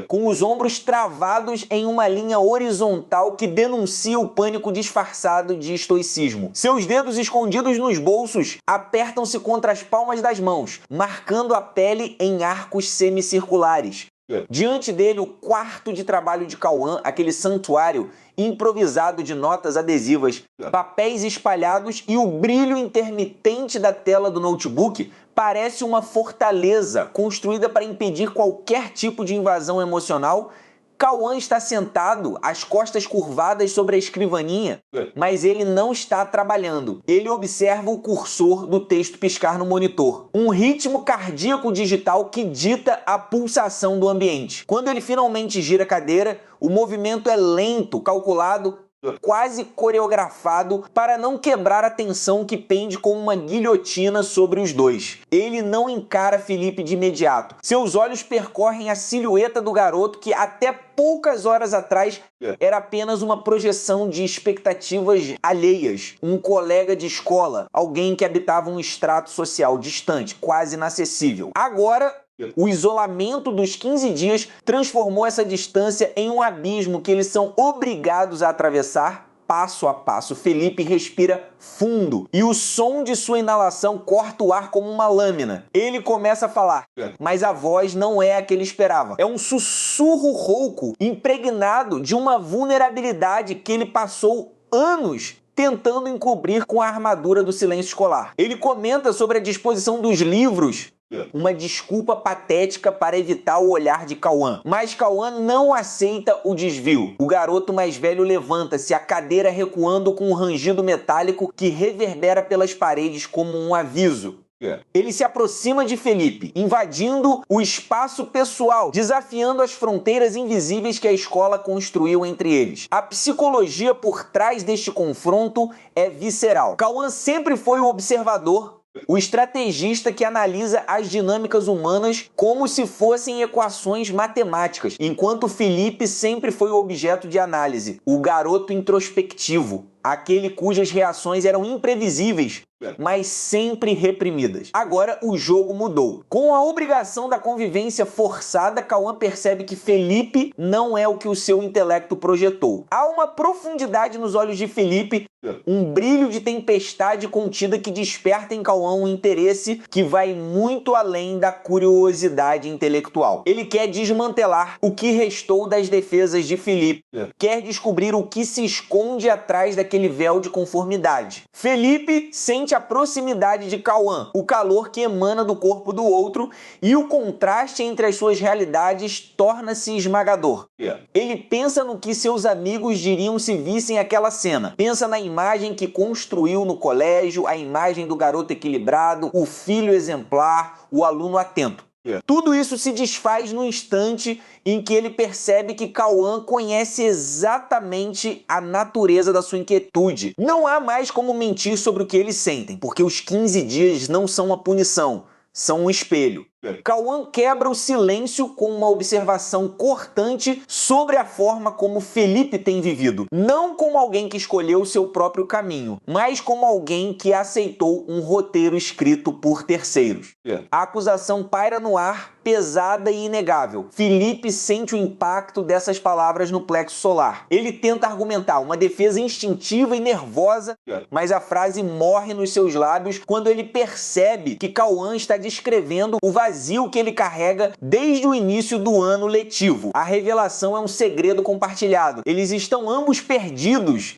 com os ombros travados em uma linha horizontal que denuncia o pânico disfarçado de estoicismo. Seus dedos escondidos nos bolsos apertam-se contra as palmas das mãos, marcando a pele em arcos semicirculares. Diante dele, o quarto de trabalho de Cauã, aquele santuário improvisado de notas adesivas, papéis espalhados e o brilho intermitente da tela do notebook parece uma fortaleza construída para impedir qualquer tipo de invasão emocional. Cauã está sentado, as costas curvadas sobre a escrivaninha, mas ele não está trabalhando. Ele observa o cursor do texto piscar no monitor. Um ritmo cardíaco digital que dita a pulsação do ambiente. Quando ele finalmente gira a cadeira, o movimento é lento, calculado, quase coreografado para não quebrar a tensão que pende como uma guilhotina sobre os dois. Ele não encara Felipe de imediato. Seus olhos percorrem a silhueta do garoto que até poucas horas atrás era apenas uma projeção de expectativas alheias. Um colega de escola, alguém que habitava um estrato social distante, quase inacessível. Agora, o isolamento dos 15 dias transformou essa distância em um abismo que eles são obrigados a atravessar passo a passo. Felipe respira fundo e o som de sua inalação corta o ar como uma lâmina. Ele começa a falar, mas a voz não é a que ele esperava. É um sussurro rouco, impregnado de uma vulnerabilidade que ele passou anos tentando encobrir com a armadura do silêncio escolar. Ele comenta sobre a disposição dos livros, uma desculpa patética para evitar o olhar de Cauã. Mas Cauã não aceita o desvio. O garoto mais velho levanta-se, a cadeira recuando com um rangido metálico que reverbera pelas paredes como um aviso. Ele se aproxima de Felipe, invadindo o espaço pessoal, desafiando as fronteiras invisíveis que a escola construiu entre eles. A psicologia por trás deste confronto é visceral. Cauã sempre foi um observador, o estrategista que analisa as dinâmicas humanas como se fossem equações matemáticas, enquanto Felipe sempre foi o objeto de análise, o garoto introspectivo. aquele cujas reações eram imprevisíveis, mas sempre reprimidas. Agora o jogo mudou. Com a obrigação da convivência forçada, Cauã percebe que Felipe não é o que o seu intelecto projetou. Há uma profundidade nos olhos de Felipe, um brilho de tempestade contida que desperta em Cauã um interesse que vai muito além da curiosidade intelectual. Ele quer desmantelar o que restou das defesas de Felipe, quer descobrir o que se esconde atrás daquele véu de conformidade. Felipe sente a proximidade de Cauã, o calor que emana do corpo do outro, e o contraste entre as suas realidades torna-se esmagador. Ele pensa no que seus amigos diriam se vissem aquela cena. Pensa na imagem que construiu no colégio, a imagem do garoto equilibrado, o filho exemplar, o aluno atento. Tudo isso se desfaz no instante em que ele percebe que Cauã conhece exatamente a natureza da sua inquietude. Não há mais como mentir sobre o que eles sentem, porque os 15 dias não são uma punição, são um espelho. Cauã quebra o silêncio com uma observação cortante sobre a forma como Felipe tem vivido. Não como alguém que escolheu o seu próprio caminho, mas como alguém que aceitou um roteiro escrito por terceiros. A acusação paira no ar, pesada e inegável. Felipe sente o impacto dessas palavras no plexo solar. Ele tenta argumentar uma defesa instintiva e nervosa, mas a frase morre nos seus lábios quando ele percebe que Cauã está descrevendo o vazio que ele carrega desde o início do ano letivo. A revelação é um segredo compartilhado. Eles estão ambos perdidos,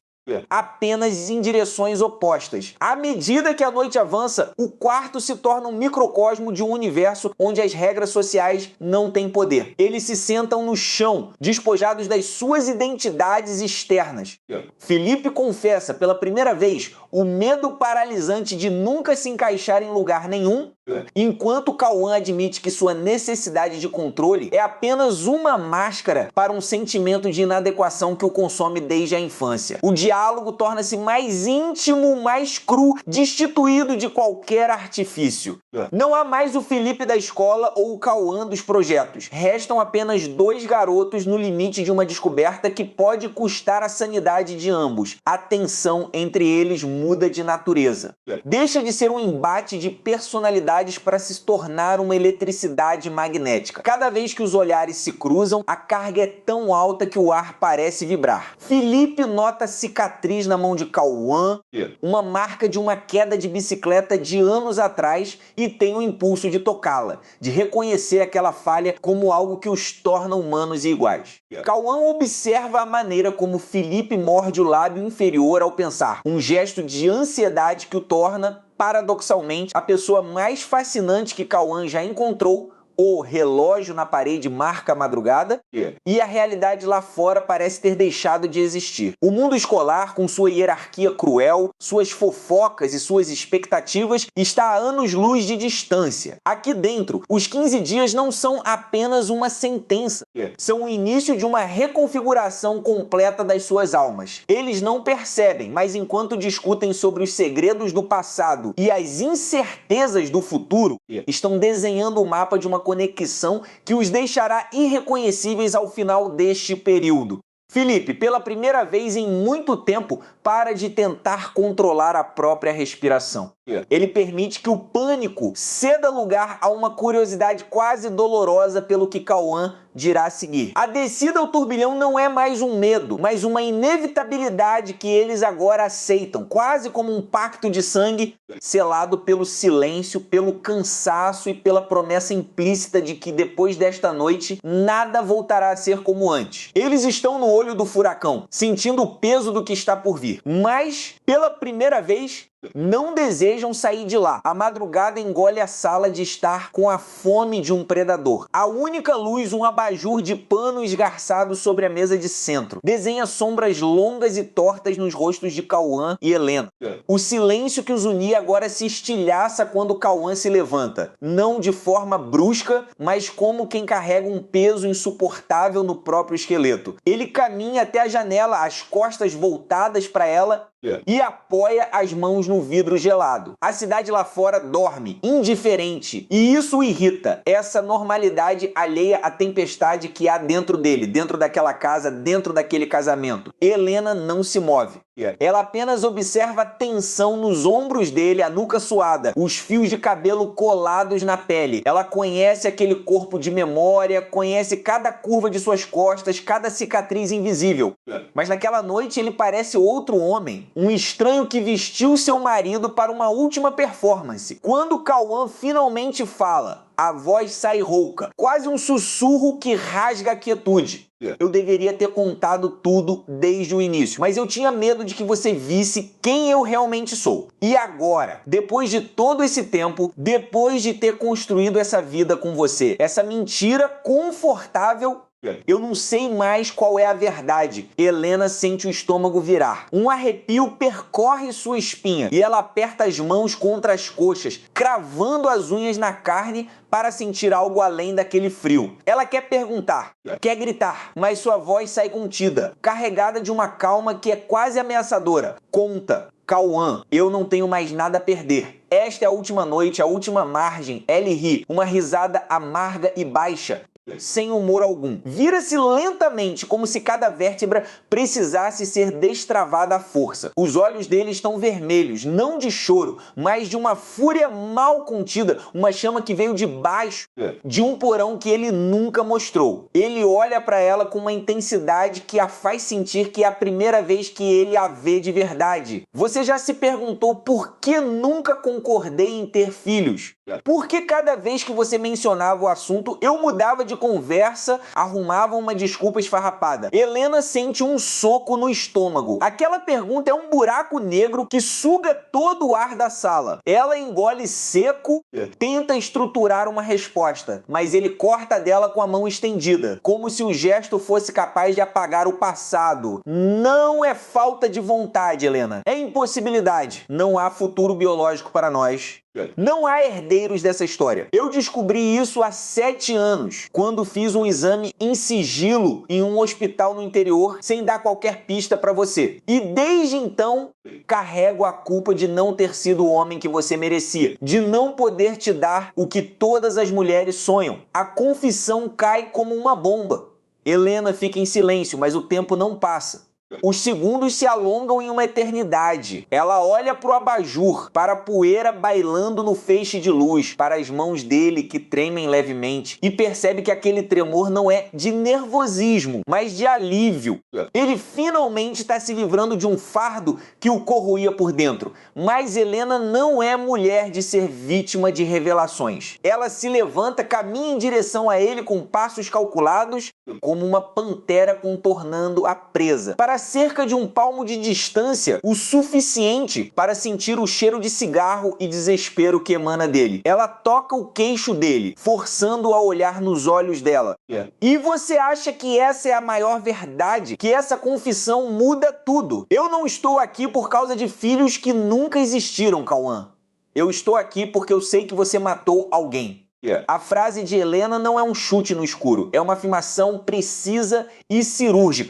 apenas em direções opostas. À medida que a noite avança, o quarto se torna um microcosmo de um universo onde as regras sociais não têm poder. Eles se sentam no chão, despojados das suas identidades externas. Felipe confessa pela primeira vez o medo paralisante de nunca se encaixar em lugar nenhum, enquanto Cauã admite que sua necessidade de controle é apenas uma máscara para um sentimento de inadequação que o consome desde a infância. O diálogo torna-se mais íntimo, mais cru, destituído de qualquer artifício. Não há mais o Felipe da escola ou o Cauã dos projetos. Restam apenas dois garotos no limite de uma descoberta que pode custar a sanidade de ambos. A tensão entre eles muda de natureza. Deixa de ser um embate de personalidades para se tornar uma eletricidade magnética. Cada vez que os olhares se cruzam, a carga é tão alta que o ar parece vibrar. Felipe nota cicatriz na mão de Cauã, uma marca de uma queda de bicicleta de anos atrás, e tem o impulso de tocá-la, de reconhecer aquela falha como algo que os torna humanos e iguais. Cauã observa a maneira como Felipe morde o lábio inferior ao pensar, um gesto de ansiedade que o torna, paradoxalmente, a pessoa mais fascinante que Cauã já encontrou. O relógio na parede marca a madrugada e a realidade lá fora parece ter deixado de existir. O mundo escolar, com sua hierarquia cruel, suas fofocas e suas expectativas, está a anos-luz de distância. Aqui dentro, os 15 dias não são apenas uma sentença, são o início de uma reconfiguração completa das suas almas. Eles não percebem, mas enquanto discutem sobre os segredos do passado e as incertezas do futuro, estão desenhando o mapa de uma conexão que os deixará irreconhecíveis ao final deste período. Felipe, pela primeira vez em muito tempo, para de tentar controlar a própria respiração. Ele permite que o pânico ceda lugar a uma curiosidade quase dolorosa pelo que Cauã dirá a seguir. A descida ao turbilhão não é mais um medo, mas uma inevitabilidade que eles agora aceitam, quase como um pacto de sangue selado pelo silêncio, pelo cansaço e pela promessa implícita de que depois desta noite nada voltará a ser como antes. Eles estão no olho do furacão, sentindo o peso do que está por vir, mas pela primeira vez não desejam sair de lá. A madrugada engole a sala de estar com a fome de um predador. A única luz, um abajur de pano esgarçado sobre a mesa de centro, desenha sombras longas e tortas nos rostos de Cauã e Helena. O silêncio que os unia agora se estilhaça quando Cauã se levanta, não de forma brusca, mas como quem carrega um peso insuportável no próprio esqueleto. Ele caminha até a janela, as costas voltadas para ela, e apoia as mãos no vidro gelado. A cidade lá fora dorme, indiferente, e isso o irrita. Essa normalidade alheia à tempestade que há dentro dele, dentro daquela casa, dentro daquele casamento. Helena não se move. Ela apenas observa a tensão nos ombros dele, a nuca suada, os fios de cabelo colados na pele. Ela conhece aquele corpo de memória, conhece cada curva de suas costas, cada cicatriz invisível. Mas naquela noite ele parece outro homem, um estranho que vestiu seu marido para uma última performance. Quando Cauã finalmente fala, a voz sai rouca, quase um sussurro que rasga a quietude. Eu deveria ter contado tudo desde o início, mas eu tinha medo de que você visse quem eu realmente sou. E agora, depois de todo esse tempo, depois de ter construído essa vida com você, essa mentira confortável, eu não sei mais qual é a verdade. Helena sente o estômago virar. Um arrepio percorre sua espinha e ela aperta as mãos contra as coxas, cravando as unhas na carne para sentir algo além daquele frio. Ela quer perguntar, quer gritar, mas sua voz sai contida, carregada de uma calma que é quase ameaçadora. Conta. Cauã, eu não tenho mais nada a perder. Esta é a última noite, a última margem. Ele ri, uma risada amarga e baixa, sem humor algum. Vira-se lentamente, como se cada vértebra precisasse ser destravada à força. Os olhos dele estão vermelhos, não de choro, mas de uma fúria mal contida, uma chama que veio de baixo de um porão que ele nunca mostrou. Ele olha para ela com uma intensidade que a faz sentir que é a primeira vez que ele a vê de verdade. Você já se perguntou por que nunca concordei em ter filhos? Por que cada vez que você mencionava o assunto, eu mudava de conversa, arrumava uma desculpa esfarrapada? Helena sente um soco no estômago. Aquela pergunta é um buraco negro que suga todo o ar da sala. Ela engole seco, tenta estruturar uma resposta, mas ele corta dela com a mão estendida, como se o gesto fosse capaz de apagar o passado. Não é falta de vontade, Helena. É impossibilidade. Não há futuro biológico para nós. Não há herdeiros dessa história. Eu descobri isso há 7 anos, quando fiz um exame em sigilo em um hospital no interior, sem dar qualquer pista para você. E desde então, carrego a culpa de não ter sido o homem que você merecia, de não poder te dar o que todas as mulheres sonham. A confissão cai como uma bomba. Helena fica em silêncio, mas o tempo não passa. Os segundos se alongam em uma eternidade. Ela olha para o abajur, para a poeira bailando no feixe de luz, para as mãos dele que tremem levemente, e percebe que aquele tremor não é de nervosismo, mas de alívio. Ele finalmente está se livrando de um fardo que o corroía por dentro. Mas Helena não é mulher de ser vítima de revelações. Ela se levanta, caminha em direção a ele com passos calculados, como uma pantera contornando a presa. Para cerca de um palmo de distância, o suficiente para sentir o cheiro de cigarro e desespero que emana dele. Ela toca o queixo dele, forçando-o a olhar nos olhos dela. E você acha que essa é a maior verdade? Que essa confissão muda tudo? Eu não estou aqui por causa de filhos que nunca existiram, Cauã. Eu estou aqui porque eu sei que você matou alguém. A frase de Helena não é um chute no escuro, é uma afirmação precisa e cirúrgica.